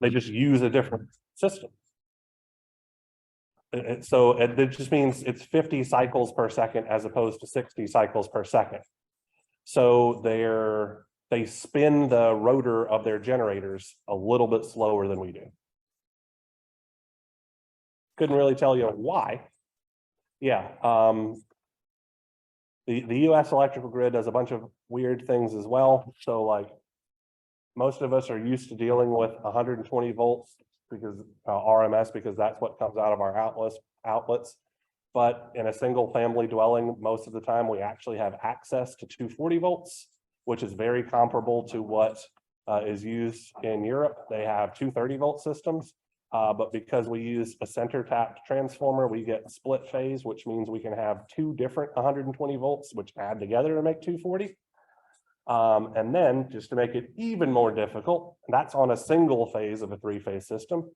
[SPEAKER 1] They just use a different system. So it just means it's 50 cycles per second as opposed to 60 cycles per second. So they spin the rotor of their generators a little bit slower than we do. Couldn't really tell you why. Yeah. The US electrical grid does a bunch of weird things as well. So like, most of us are used to dealing with 120 volts because RMS, because that's what comes out of our outlets. But in a single family dwelling, most of the time we actually have access to 240 volts, which is very comparable to what is used in Europe. They have 230 volt systems, but because we use a center tapped transformer, we get split phase, which means we can have two different 120 volts, which add together to make 240. And then just to make it even more difficult, that's on a single phase of a three-phase system.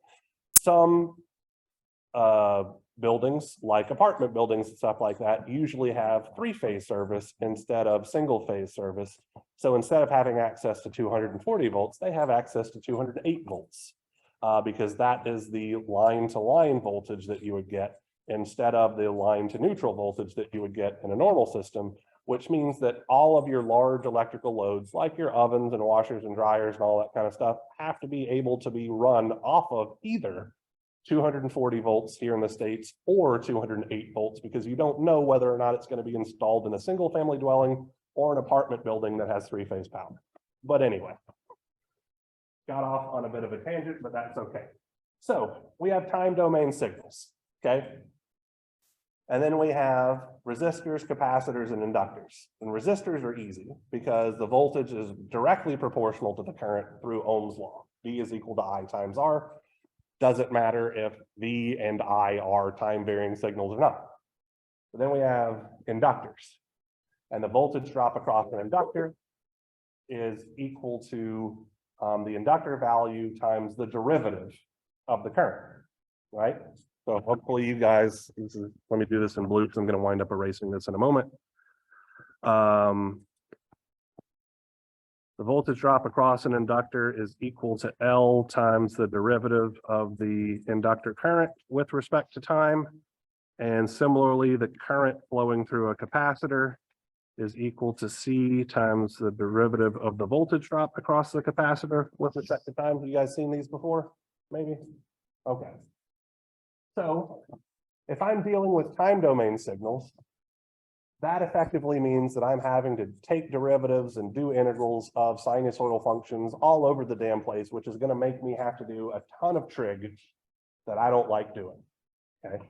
[SPEAKER 1] Some buildings, like apartment buildings and stuff like that, usually have three-phase service instead of single-phase service. So instead of having access to 240 volts, they have access to 208 volts because that is the line-to-line voltage that you would get instead of the line-to-neutral voltage that you would get in a normal system, which means that all of your large electrical loads, like your ovens and washers and dryers and all that kind of stuff, have to be able to be run off of either 240 volts here in the States or 208 volts, because you don't know whether or not it's going to be installed in a single family dwelling or an apartment building that has three-phase power. But anyway, got off on a bit of a tangent, but that's okay. So we have time domain signals, okay? And then we have resistors, capacitors, and inductors. And resistors are easy because the voltage is directly proportional to the current through Ohm's law. V is equal to I times R. Doesn't matter if V and I are time-varying signals or not. But then we have inductors. And the voltage drop across an inductor is equal to the inductor value times the derivative of the current, right? So hopefully you guys, let me do this in blue because I'm going to wind up erasing this in a moment. The voltage drop across an inductor is equal to L times the derivative of the inductor current with respect to time. And similarly, the current flowing through a capacitor is equal to C times the derivative of the voltage drop across the capacitor with respect to time. Have you guys seen these before? Maybe? Okay. So if I'm dealing with time domain signals, that effectively means that I'm having to take derivatives and do integrals of sinusoidal functions all over the damn place, which is going to make me have to do a ton of trig that I don't like doing. Okay.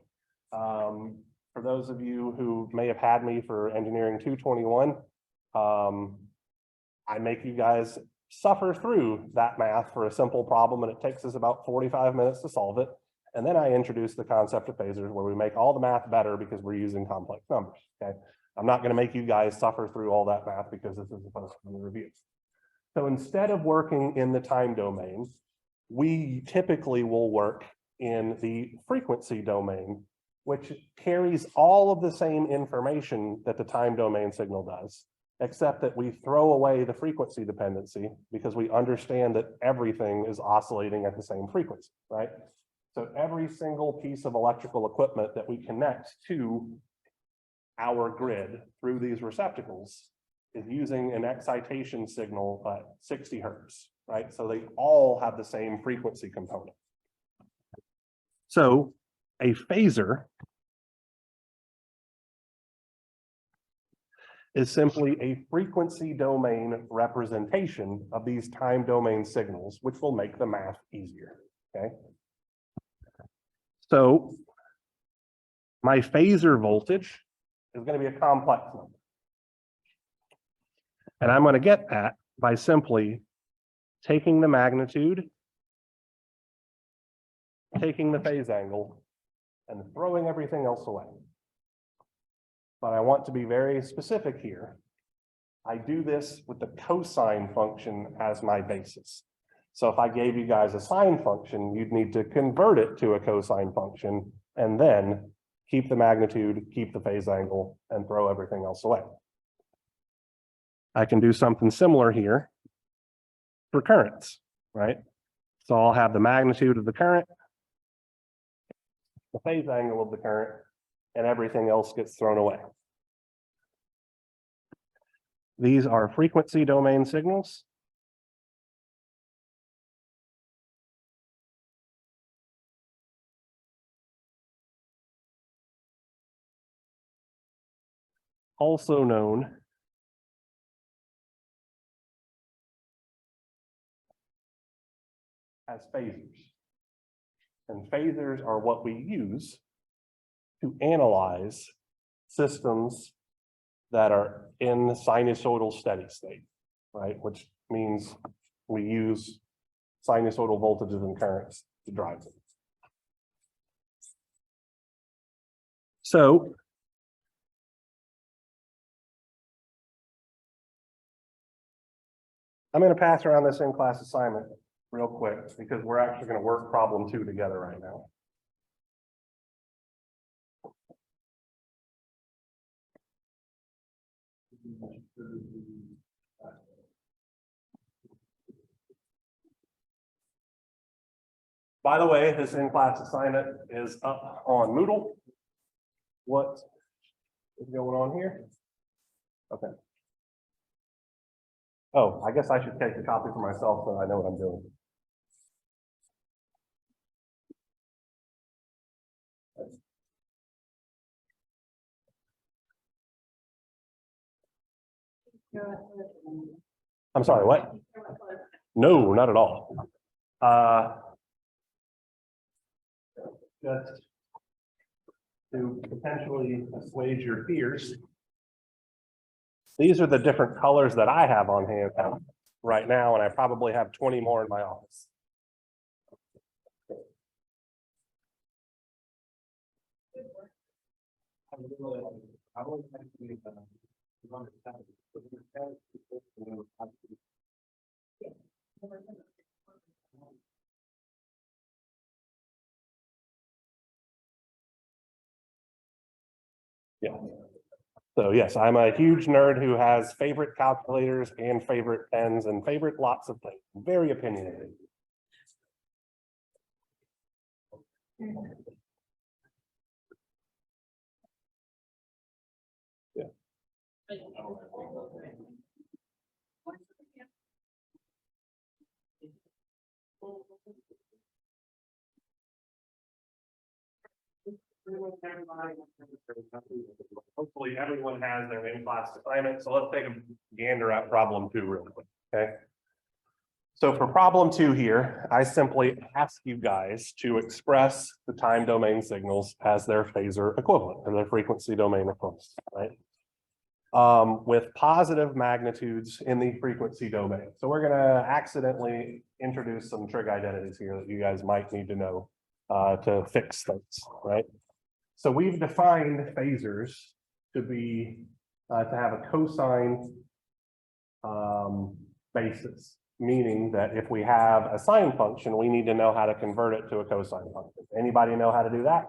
[SPEAKER 1] For those of you who may have had me for engineering 221, I make you guys suffer through that math for a simple problem, and it takes us about 45 minutes to solve it. And then I introduce the concept of phasors where we make all the math better because we're using complex numbers, okay? I'm not going to make you guys suffer through all that math because this is supposed to be a review. So instead of working in the time domain, we typically will work in the frequency domain, which carries all of the same information that the time domain signal does, except that we throw away the frequency dependency because we understand that everything is oscillating at the same frequency, right? So every single piece of electrical equipment that we connect to our grid through these receptacles is using an excitation signal at 60 hertz, right? So they all have the same frequency component. So a phasor is simply a frequency domain representation of these time domain signals, which will make the math easier, okay? So my phasor voltage is going to be a complex number. And I'm going to get that by simply taking the magnitude, taking the phase angle, and throwing everything else away. But I want to be very specific here. I do this with the cosine function as my basis. So if I gave you guys a sine function, you'd need to convert it to a cosine function and then keep the magnitude, keep the phase angle, and throw everything else away. I can do something similar here for currents, right? So I'll have the magnitude of the current, the phase angle of the current, and everything else gets thrown away. These are frequency domain signals. Also known as phasors. And phasors are what we use to analyze systems that are in sinusoidal steady state, right? Which means we use sinusoidal voltages and currents to drive them. So I'm going to pass around this in-class assignment real quick because we're actually going to work problem 2 together right now. By the way, this in-class assignment is up on Moodle. What is going on here? Okay. Oh, I guess I should take the copy for myself so I know what I'm doing. I'm sorry, what? No, not at all. Just to potentially assuage your fears. These are the different colors that I have on hand right now, and I probably have 20 more in my office. Yeah. So yes, I'm a huge nerd who has favorite calculators and favorite pens and favorite lots of things. Very opinionated. Yeah. Hopefully everyone has their in-class assignment. So let's take a gander at problem 2 real quick, okay? So for problem 2 here, I simply ask you guys to express the time domain signals as their phasor equivalent or their frequency domain equivalent, right? With positive magnitudes in the frequency domain. So we're gonna accidentally introduce some trig identities here that you guys might need to know to fix things, right? So we've defined phasors to be to have a cosine basis, meaning that if we have a sine function, we need to know how to convert it to a cosine function. Anybody know how to do that?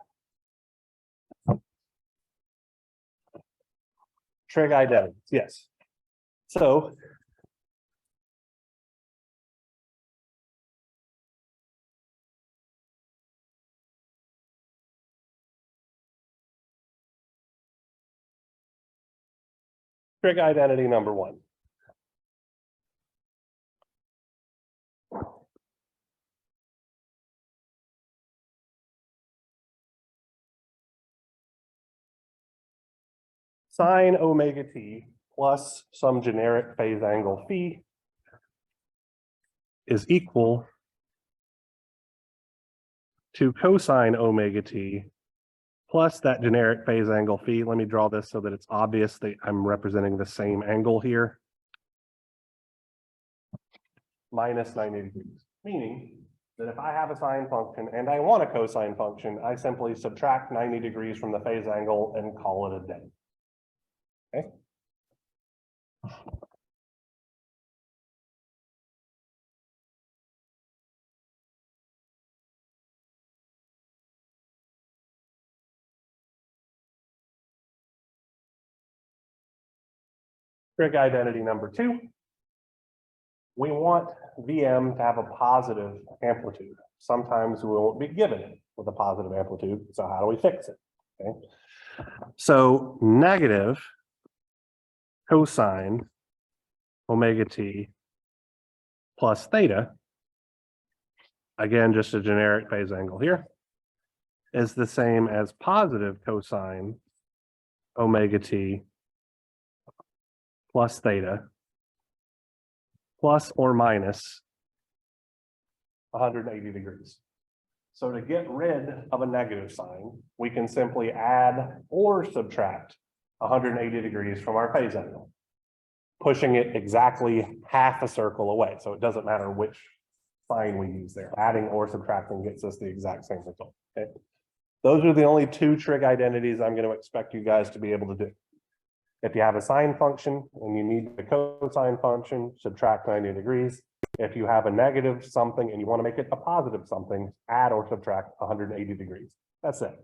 [SPEAKER 1] Trig identities, yes. So trig identity number 1. Sine omega t plus some generic phase angle phi is equal to cosine omega t plus that generic phase angle phi. Let me draw this so that it's obvious that I'm representing the same angle here. Minus 90 degrees, meaning that if I have a sine function and I want a cosine function, I simply subtract 90 degrees from the phase angle and call it a day. Okay. Trig identity number 2. We want VM to have a positive amplitude. Sometimes we won't be given it with a positive amplitude. So how do we fix it? Okay. So negative cosine omega t plus theta, again, just a generic phase angle here, is the same as positive cosine omega t plus theta plus or minus 180 degrees. So to get rid of a negative sign, we can simply add or subtract 180 degrees from our phase angle, pushing it exactly half a circle away. So it doesn't matter which sign we use there. Adding or subtracting gets us the exact same result. Okay. Those are the only 2 trig identities I'm going to expect you guys to be able to do. If you have a sine function and you need a cosine function, subtract 90 degrees. If you have a negative something and you want to make it a positive something, add or subtract 180 degrees. That's it.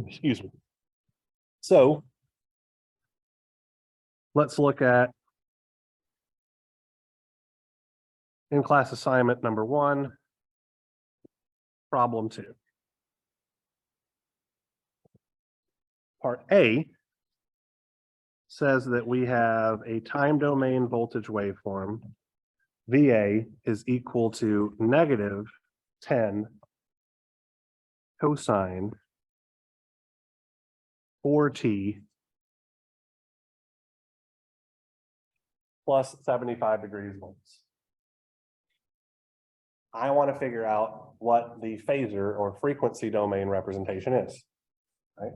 [SPEAKER 1] Excuse me. So let's look at in-class assignment number 1, problem 2. Part A says that we have a time domain voltage waveform. VA is equal to negative 10 cosine 4t plus 75 degrees volts. I want to figure out what the phasor or frequency domain representation is, right?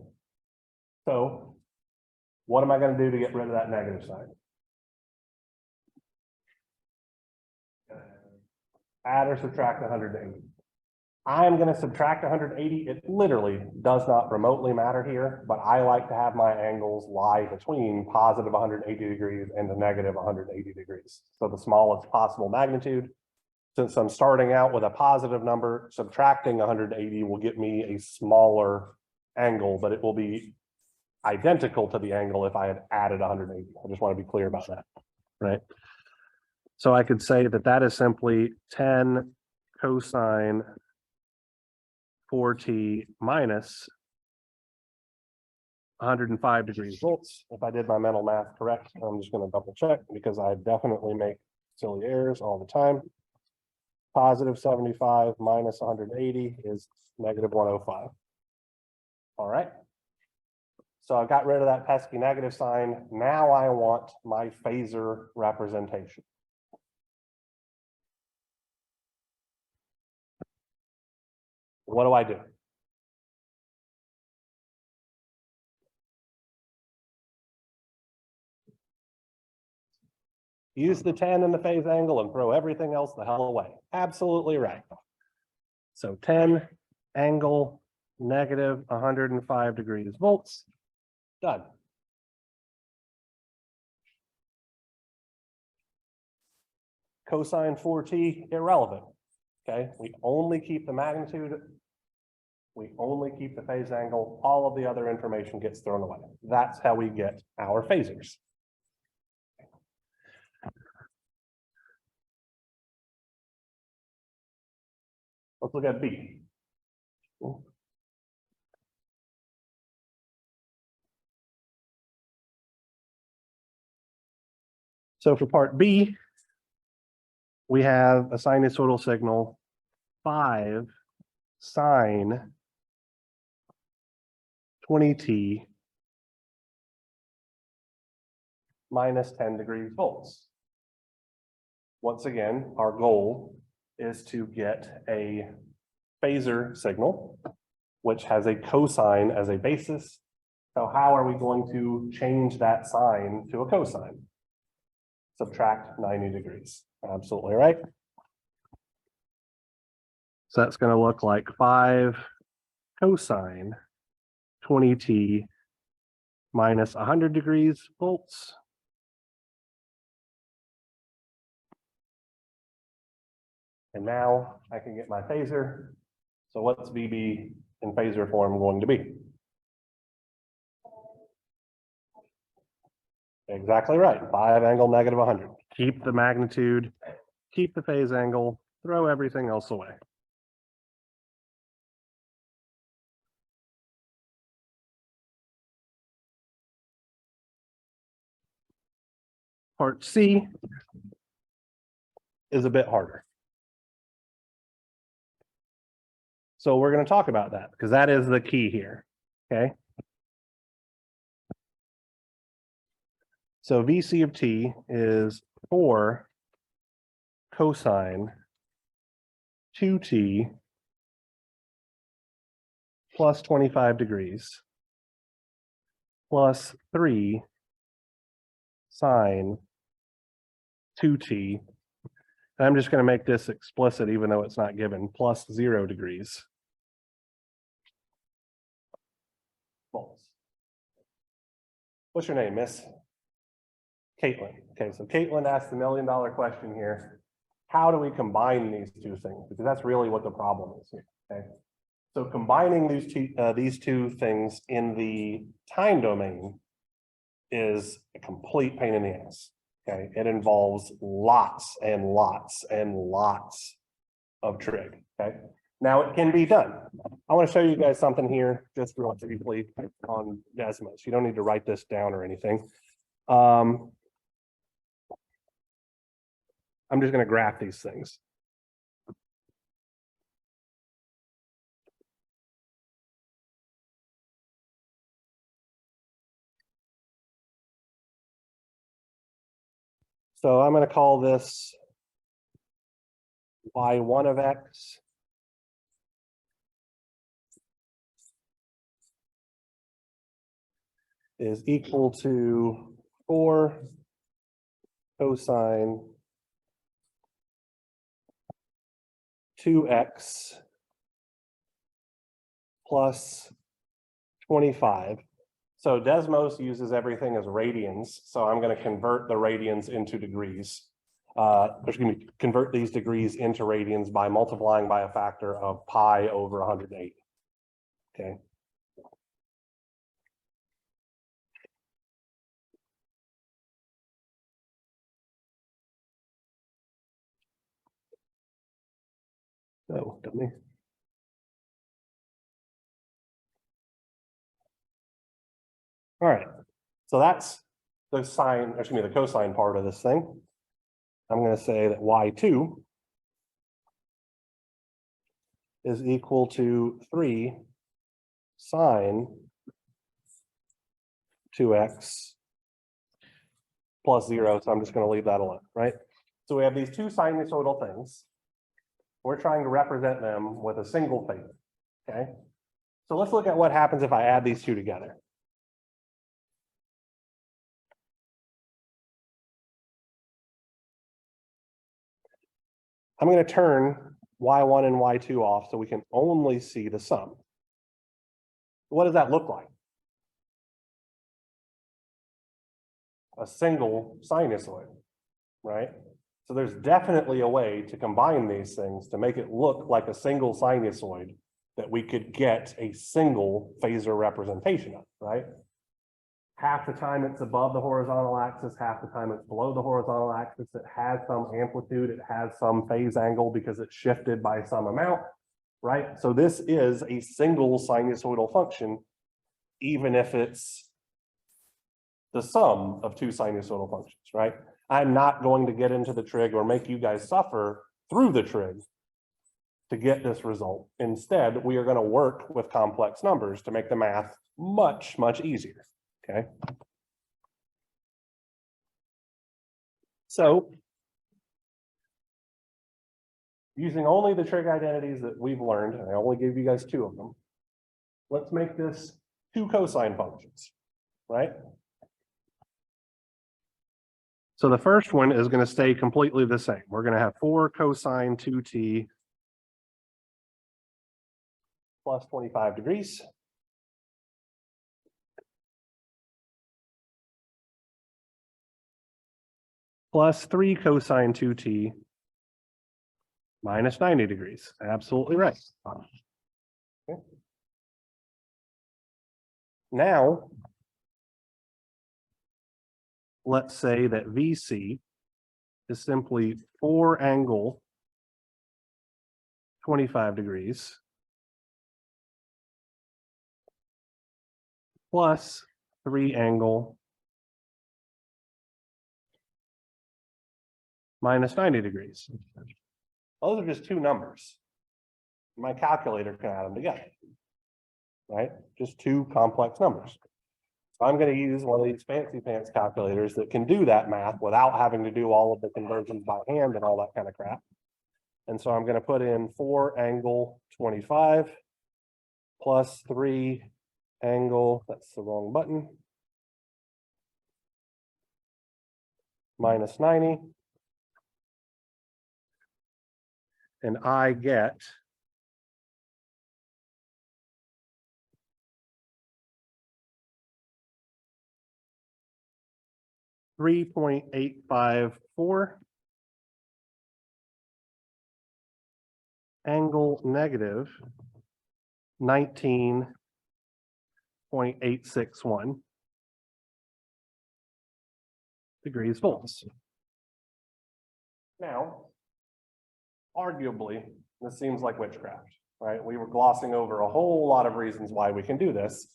[SPEAKER 1] So what am I going to do to get rid of that negative sign? Add or subtract 180. I'm going to subtract 180. It literally does not remotely matter here, but I like to have my angles lie between positive 180 degrees and the negative 180 degrees. So the smallest possible magnitude. Since I'm starting out with a positive number, subtracting 180 will get me a smaller angle, but it will be identical to the angle if I had added 180. I just want to be clear about that, right? So I could say that that is simply 10 cosine 4t minus 105 degrees volts. If I did my mental math correct, I'm just going to double check because I definitely make silly errors all the time. Positive 75 minus 180 is negative 105. All right. So I got rid of that pesky negative sign. Now I want my phasor representation. What do I do? Use the 10 in the phase angle and throw everything else the hell away. Absolutely right. So 10 angle negative 105 degrees volts. Done. Cosine 4t, irrelevant. Okay, we only keep the magnitude. We only keep the phase angle. All of the other information gets thrown away. That's how we get our phasors. Let's look at B. So for part B, we have a sinusoidal signal 5 sine 20t minus 10 degrees volts. Once again, our goal is to get a phasor signal, which has a cosine as a basis. So how are we going to change that sign to a cosine? Subtract 90 degrees. Absolutely right. So that's going to look like 5 cosine 20t minus 100 degrees volts. And now I can get my phasor. So what's VB in phasor form going to be? Exactly right. 5 angle negative 100. Keep the magnitude, keep the phase angle, throw everything else away. Part C is a bit harder. So we're going to talk about that because that is the key here. Okay. So VC of t is 4 cosine 2t plus 25 degrees plus 3 sine 2t. And I'm just going to make this explicit even though it's not given, plus 0 degrees. Volts. What's your name, miss? Caitlin. Okay, so Caitlin asked the $1 million question here. How do we combine these two things? Because that's really what the problem is here. Okay. So combining these two things in the time domain is a complete pain in the ass. Okay, it involves lots and lots and lots of trig. Okay, now it can be done. I want to show you guys something here just real briefly on Desmos. You don't need to write this down or anything. I'm just going to graph these things. So I'm going to call this y1 of x is equal to 4 cosine 2x plus 25. So Desmos uses everything as radians. So I'm going to convert the radians into degrees. There's going to convert these degrees into radians by multiplying by a factor of pi over 108. Okay. Oh, dummy. All right. So that's the sine, excuse me, the cosine part of this thing. I'm going to say that y2 is equal to 3 sine 2x plus 0. So I'm just going to leave that alone, right? So we have these two sinusoidal things. We're trying to represent them with a single phasor, okay? So let's look at what happens if I add these two together. I'm going to turn y1 and y2 off so we can only see the sum. What does that look like? A single sinusoid, right? So there's definitely a way to combine these things to make it look like a single sinusoid that we could get a single phasor representation of, right? Half the time it's above the horizontal axis, half the time it's below the horizontal axis. It has some amplitude, it has some phase angle because it's shifted by some amount, right? So this is a single sinusoidal function, even if it's the sum of two sinusoidal functions, right? I'm not going to get into the trig or make you guys suffer through the trig to get this result. Instead, we are going to work with complex numbers to make the math much, much easier. Okay. So using only the trig identities that we've learned, and I only gave you guys two of them, let's make this two cosine functions, right? So the first one is going to stay completely the same. We're going to have 4 cosine 2t plus 25 degrees. Plus 3 cosine 2t minus 90 degrees. Absolutely right. Okay. Now, let's say that VC is simply 4 angle 25 degrees plus 3 angle minus 90 degrees. Those are just two numbers. My calculator can add them together, right? Just two complex numbers. So I'm going to use one of these fancy pants calculators that can do that math without having to do all of the conversions by hand and all that kind of crap. And so I'm going to put in 4 angle 25 plus 3 angle, that's the wrong button, minus 90. And I get 3.854 angle negative 19.861. degrees volts. Now, arguably, this seems like witchcraft, right? We were glossing over a whole lot of reasons why we can do this,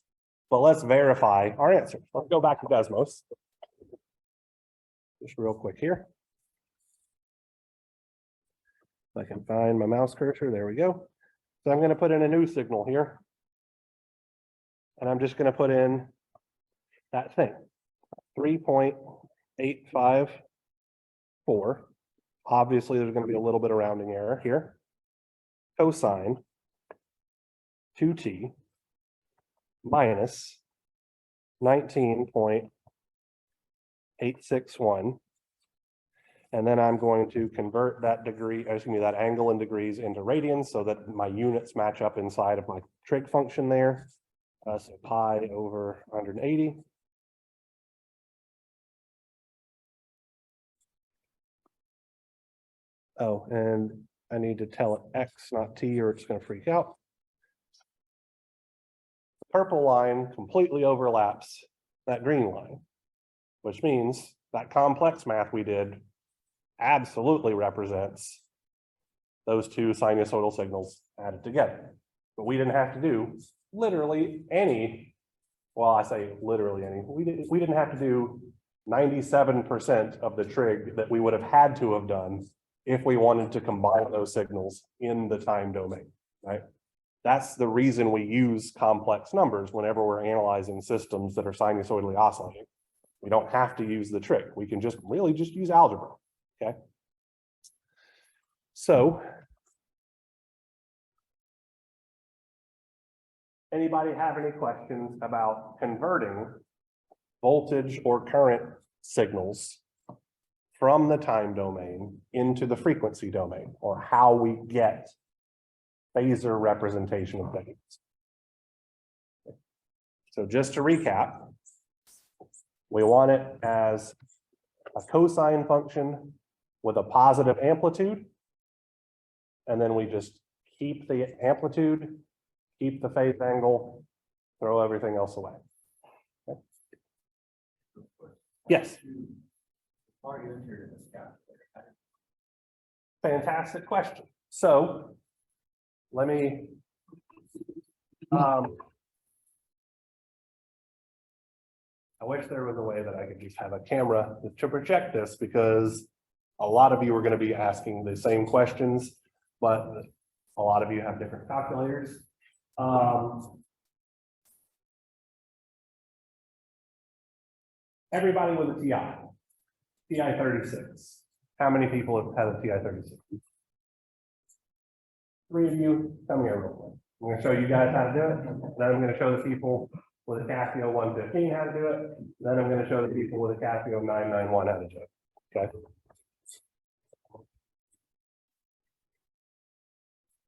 [SPEAKER 1] but let's verify our answer. Let's go back to Desmos. Just real quick here. If I can find my mouse cursor, there we go. So I'm going to put in a new signal here. And I'm just going to put in that thing, 3.854. Obviously, there's going to be a little bit of rounding error here. Cosine 2t minus 19.861. And then I'm going to convert that that angle in degrees into radians so that my units match up inside of my trig function there. So pi over 180. Oh, and I need to tell it X, not T, or it's going to freak out. The purple line completely overlaps that green line, which means that complex math we did absolutely represents those two sinusoidal signals added together. But we didn't have to do literally any, well, I say literally any, we didn't have to do 97% of the trig that we would have had to have done if we wanted to combine those signals in the time domain, right? That's the reason we use complex numbers whenever we're analyzing systems that are sinusoidally oscillating. We don't have to use the trig. We can just really just use algebra, okay? So, anybody have any questions about converting voltage or current signals from the time domain into the frequency domain, or how we get phasor representation of things? So just to recap, we want it as a cosine function with a positive amplitude, and then we just keep the amplitude, keep the phase angle, throw everything else away. Okay. Yes. Fantastic question. So let me I wish there was a way that I could just have a camera to project this, because a lot of you are going to be asking the same questions, but a lot of you have different calculators. Everybody with a TI 36. How many people have had a TI 36? 3 of you. Come here real quick. I'm going to show you guys how to do it. Then I'm going to show the people with a Casio 115 how to do it. Then I'm going to show the people with a Casio 991 how to do it. Okay.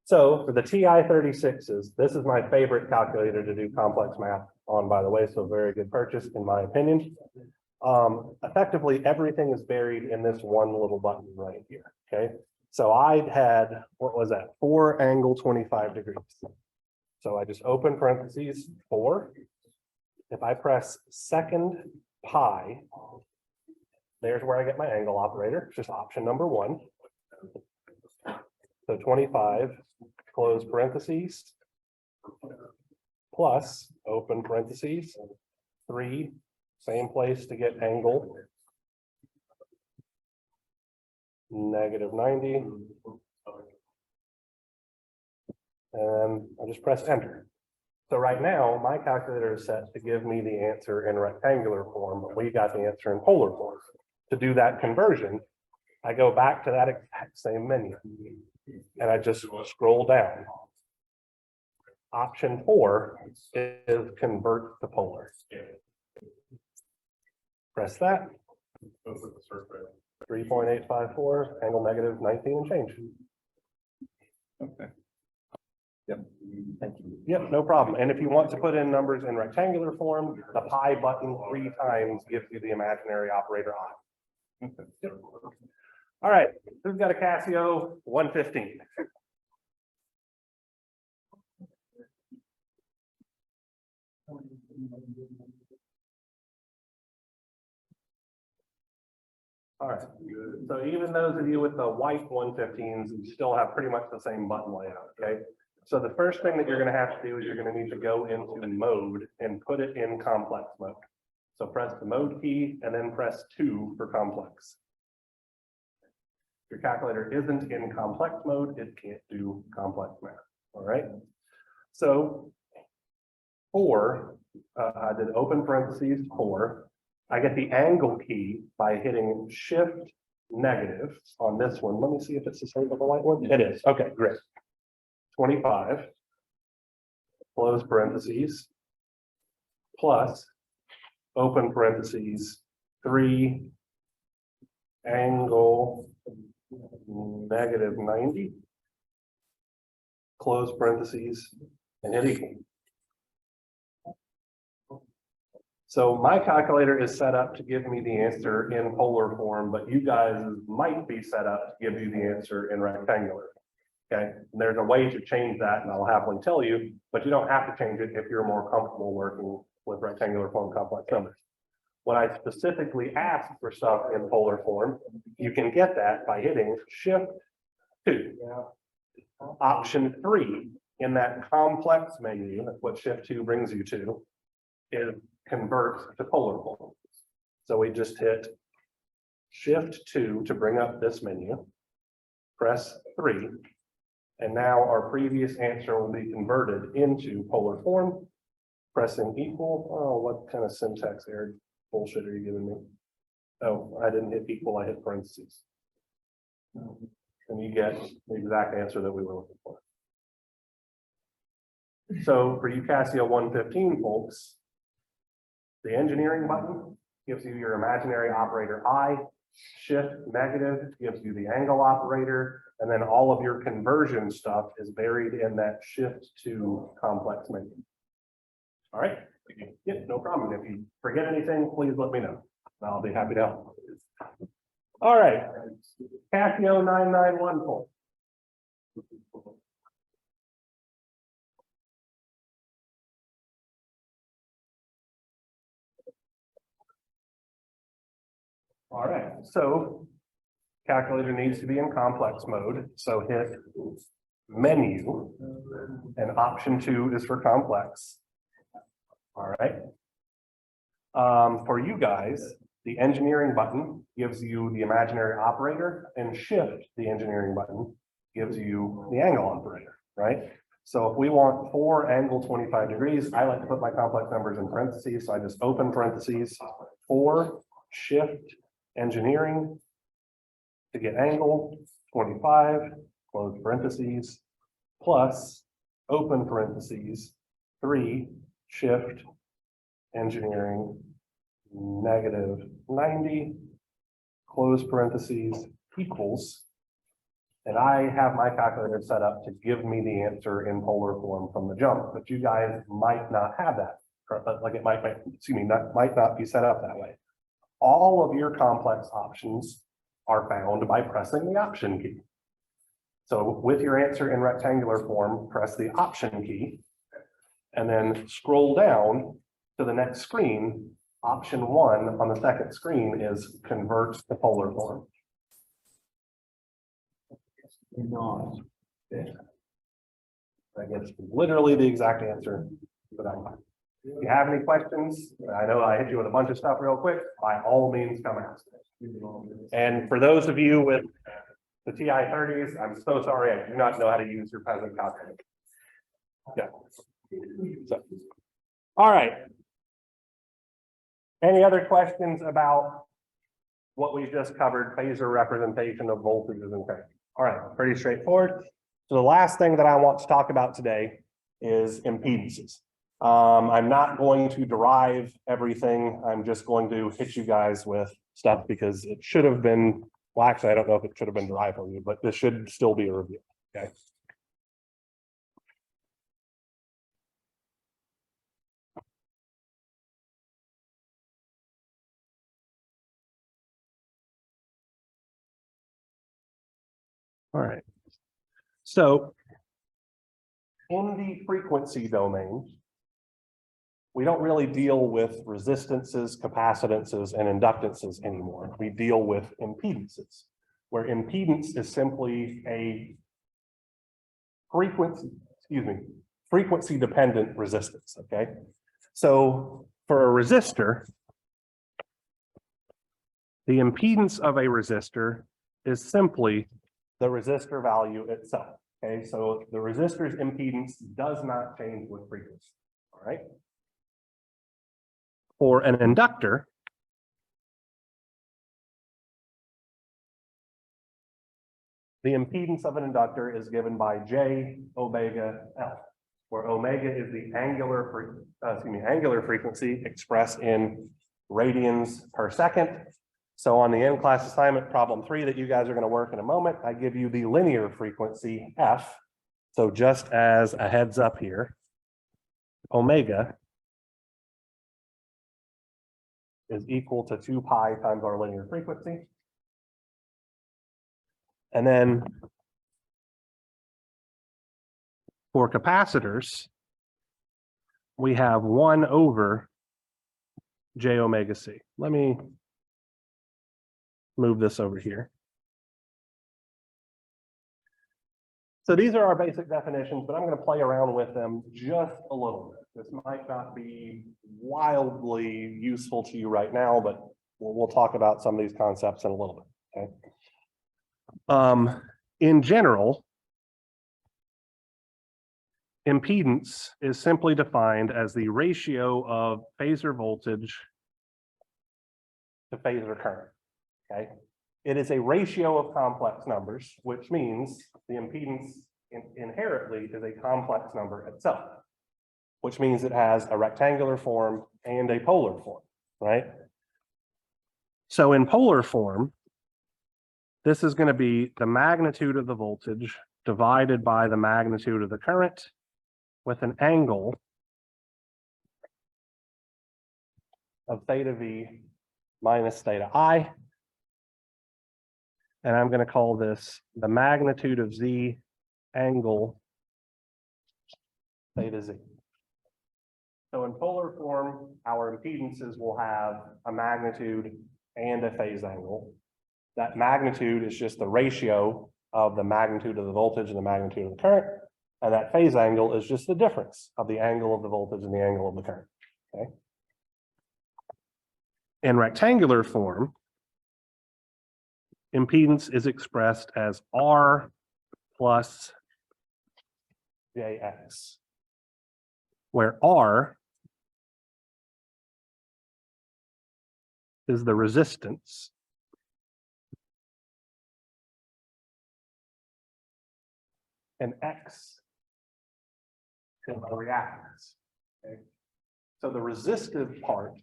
[SPEAKER 1] So for the TI 36s, this is my favorite calculator to do complex math on, by the way, so very good purchase in my opinion. Effectively, everything is buried in this one little button right here, okay? So I had, what was that? 4 angle 25 degrees. So I just open parentheses, 4. If I press second pi, there's where I get my angle operator. It's just option number 1. So 25, close parentheses, plus, open parentheses, 3, same place to get angle, negative 90, and I just press enter. So right now, my calculator is set to give me the answer in rectangular form, but we got the answer in polar form. To do that conversion, I go back to that exact same menu, and I just scroll down. Option 4 is convert to polar. Press that. 3.854, angle negative 19 and change.
[SPEAKER 2] Okay. Yep. Thank you.
[SPEAKER 1] Yep, no problem. And if you want to put in numbers in rectangular form, the pi button 3 times gives you the imaginary operator I.
[SPEAKER 2] Okay.
[SPEAKER 1] Yep. All right, who's got a Casio 115? All right, so even those of you with the white 115s, you still have pretty much the same button layout, okay? So the first thing that you're gonna have to do is you're gonna need to go into mode and put it in complex mode. So press the mode key and then press 2 for complex. If your calculator isn't in complex mode, it can't do complex math, all right? So I did open parentheses 4. I get the angle key by hitting shift negative on this one. Let me see if it's the same with the white one. It is. Okay, great. 25, close parentheses, plus open parentheses 3, angle negative 90, close parentheses, and hit equal. So my calculator is set up to give me the answer in polar form, but you guys might be set up to give you the answer in rectangular. Okay, and there's a way to change that, and I'll happily tell you, but you don't have to change it if you're more comfortable working with rectangular form complex numbers. When I specifically ask for stuff in polar form, you can get that by hitting shift 2. Option 3 in that complex menu, that's what shift 2 brings you to, is convert to polar form. So we just hit shift 2 to bring up this menu, press 3, and now our previous answer will be converted into polar form. Pressing equal. Oh, what kind of syntax error bullshit are you giving me? Oh, I didn't hit equal, I hit parentheses. And you get the exact answer that we were looking for. So for you Casio 115 folks, the engineering button gives you your imaginary operator I, shift negative gives you the angle operator, and then all of your conversion stuff is buried in that shift 2 complex menu. All right, yeah, no problem. If you forget anything, please let me know. I'll be happy to help. All right, Casio 991 folks. All right, so calculator needs to be in complex mode. So hit menu, and option 2 is for complex. All right. For you guys, the engineering button gives you the imaginary operator, and shift, the engineering button, gives you the angle operator, right? So if we want 4 angle 25 degrees, I like to put my complex numbers in parentheses. So I just open parentheses, 4, shift, engineering to get angle 25, close parentheses, plus open parentheses, 3, shift, engineering, negative 90, close parentheses, equals, and I have my calculator set up to give me the answer in polar form from the jump, but you guys might not have that, like it might not be set up that way. All of your complex options are found by pressing the option key. So with your answer in rectangular form, press the option key, and then scroll down to the next screen. Option 1 on the second screen is convert to polar form. I guess literally the exact answer, but if you have any questions, I know I hit you with a bunch of stuff real quick, by all means come ask. And for those of you with the TI-30s, I'm so sorry, I do not know how to use your peasant calculator. Yeah. So, all right. Any other questions about what we just covered, phasor representation of voltages and current? All right, pretty straightforward. So the last thing that I want to talk about today is impedances. I'm not going to derive everything. I'm just going to hit you guys with stuff because it should have been, well, actually, I don't know if it should have been derived from you, but this should still be a review, okay? All right. So in the frequency domain, we don't really deal with resistances, capacitances, and inductances anymore. We deal with impedances, where impedance is simply a frequency dependent resistance, okay? So for a resistor, the impedance of a resistor is simply the resistor value itself, okay? So the resistor's impedance does not change with frequency, all right? For an inductor, the impedance of an inductor is given by J omega L, where omega is the angular frequency expressed in radians per second. So on the end class assignment, problem 3 that you guys are going to work in a moment, I give you the linear frequency F. So just as a heads up here, omega is equal to 2 pi times our linear frequency. And then for capacitors, we have 1 over J omega C. Let me move this over here. So these are our basic definitions, but I'm going to play around with them just a little bit. This might not be wildly useful to you right now, but we'll talk about some of these concepts in a little bit, okay? In general, impedance is simply defined as the ratio of phasor voltage to phasor current, okay? It is a ratio of complex numbers, which means the impedance inherently is a complex number itself, which means it has a rectangular form and a polar form, right? So in polar form, this is going to be the magnitude of the voltage divided by the magnitude of the current with an angle of theta V minus theta I. And I'm going to call this the magnitude of Z angle theta Z. So in polar form, our impedances will have a magnitude and a phase angle. That magnitude is just the ratio of the magnitude of the voltage and the magnitude of the current. And that phase angle is just the difference of the angle of the voltage and the angle of the current, okay? In rectangular form, impedance is expressed as R plus JX, where R is the resistance and X is the reactance, okay? So the resistive part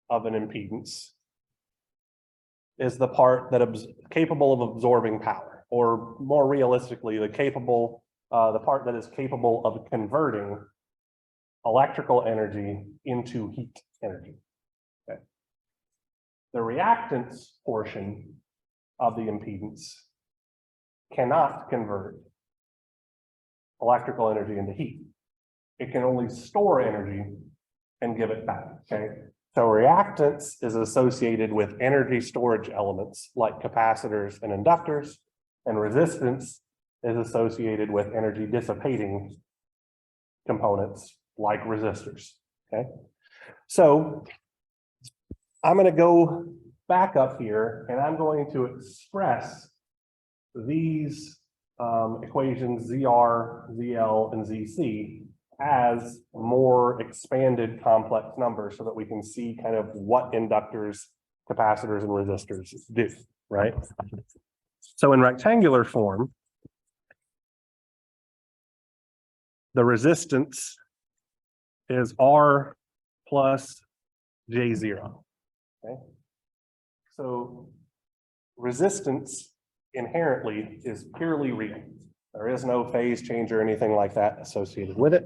[SPEAKER 1] of an impedance is the part that is capable of absorbing power, or more realistically, the part that is capable of converting electrical energy into heat energy. Okay. The reactance portion of the impedance cannot convert electrical energy into heat. It can only store energy and give it back, okay? So reactance is associated with energy storage elements like capacitors and inductors, and resistance is associated with energy dissipating components like resistors, okay? So I'm going to go back up here and I'm going to express these equations ZR, ZL, and ZC as more expanded complex numbers so that we can see kind of what inductors, capacitors, and resistors do, right? So in rectangular form, the resistance is R plus J0, okay? So resistance inherently is purely real. There is no phase change or anything like that associated with it.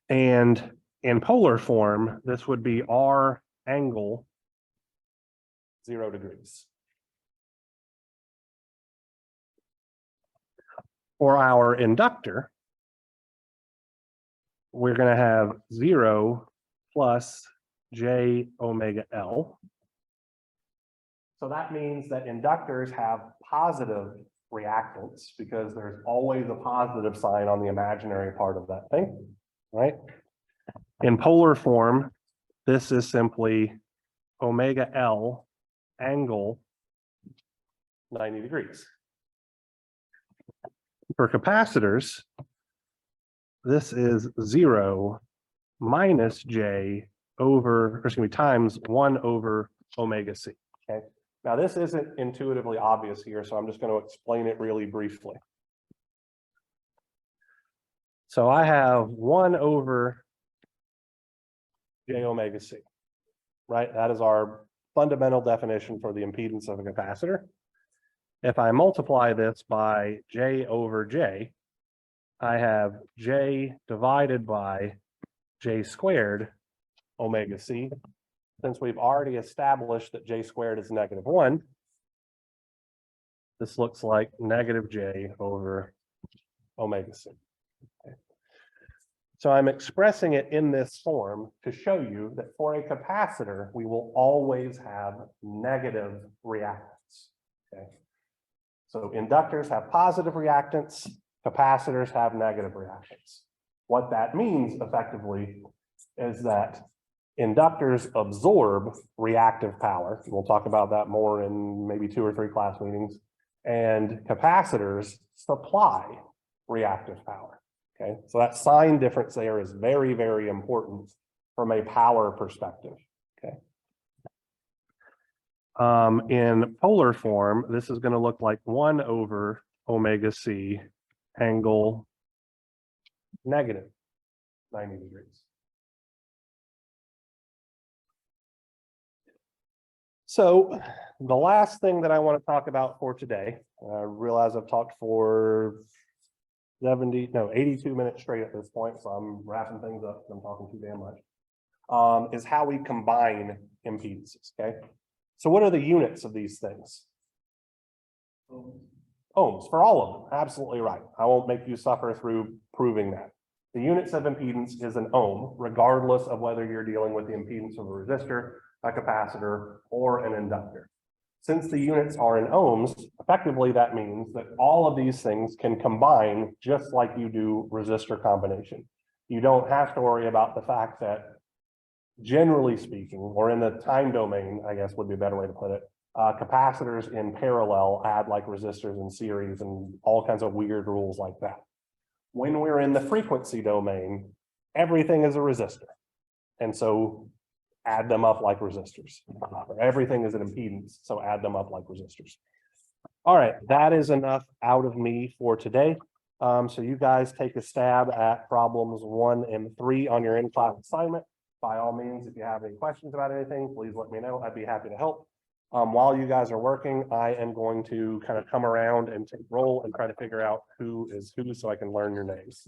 [SPEAKER 1] And in polar form, this would be R angle 0 degrees. For our inductor,
[SPEAKER 3] we're going to have 0 plus j omega L. So that means that inductors have positive reactance because there's always a positive sign on the imaginary part of that thing, right? In polar form, this is simply omega L angle 90 degrees. For capacitors, this is 0 minus j over, or excuse me, times 1 over omega c, okay? Now, this isn't intuitively obvious here, so I'm just going to explain it really briefly. So I have 1 over j omega c, right? That is our fundamental definition for the impedance of a capacitor. If I multiply this by j over j, I have j divided by j squared omega c. Since we've already established that j squared is -1, this looks like negative j over omega c. Okay. So I'm expressing it in this form to show you that for a capacitor, we will always have negative reactance. Okay. So inductors have positive reactance, capacitors have negative reactance. What that means effectively is that inductors absorb reactive power. We'll talk about that more in maybe 2 or 3 class meetings. And capacitors supply reactive power. Okay, so that sign difference there is very, very important from a power perspective. Okay. In polar form, this is going to look like 1 over omega c angle negative 90 degrees. So the last thing that I want to talk about for today, I realize I've talked for 82 minutes straight at this point, so I'm wrapping things up. I'm talking too damn much. Is how we combine impedances, okay? So what are the units of these things? Ohms for all of them, absolutely right. I won't make you suffer through proving that. The units of impedance is an ohm, regardless of whether you're dealing with the impedance of a resistor, a capacitor, or an inductor. Since the units are in ohms, effectively that means that all of these things can combine just like you do resistor combination. You don't have to worry about the fact that, generally speaking, or in the time domain, I guess would be a better way to put it, capacitors in parallel add like resistors in series and all kinds of weird rules like that. When we're in the frequency domain, everything is a resistor. And so add them up like resistors. Everything is an impedance, so add them up like resistors. All right, that is enough out of me for today. So you guys take a stab at problems 1 and 3 on your in-class assignment. By all means, if you have any questions about anything, please let me know. I'd be happy to help. While you guys are working, I am going to kind of come around and take roll and try to figure out who is who so I can learn your names.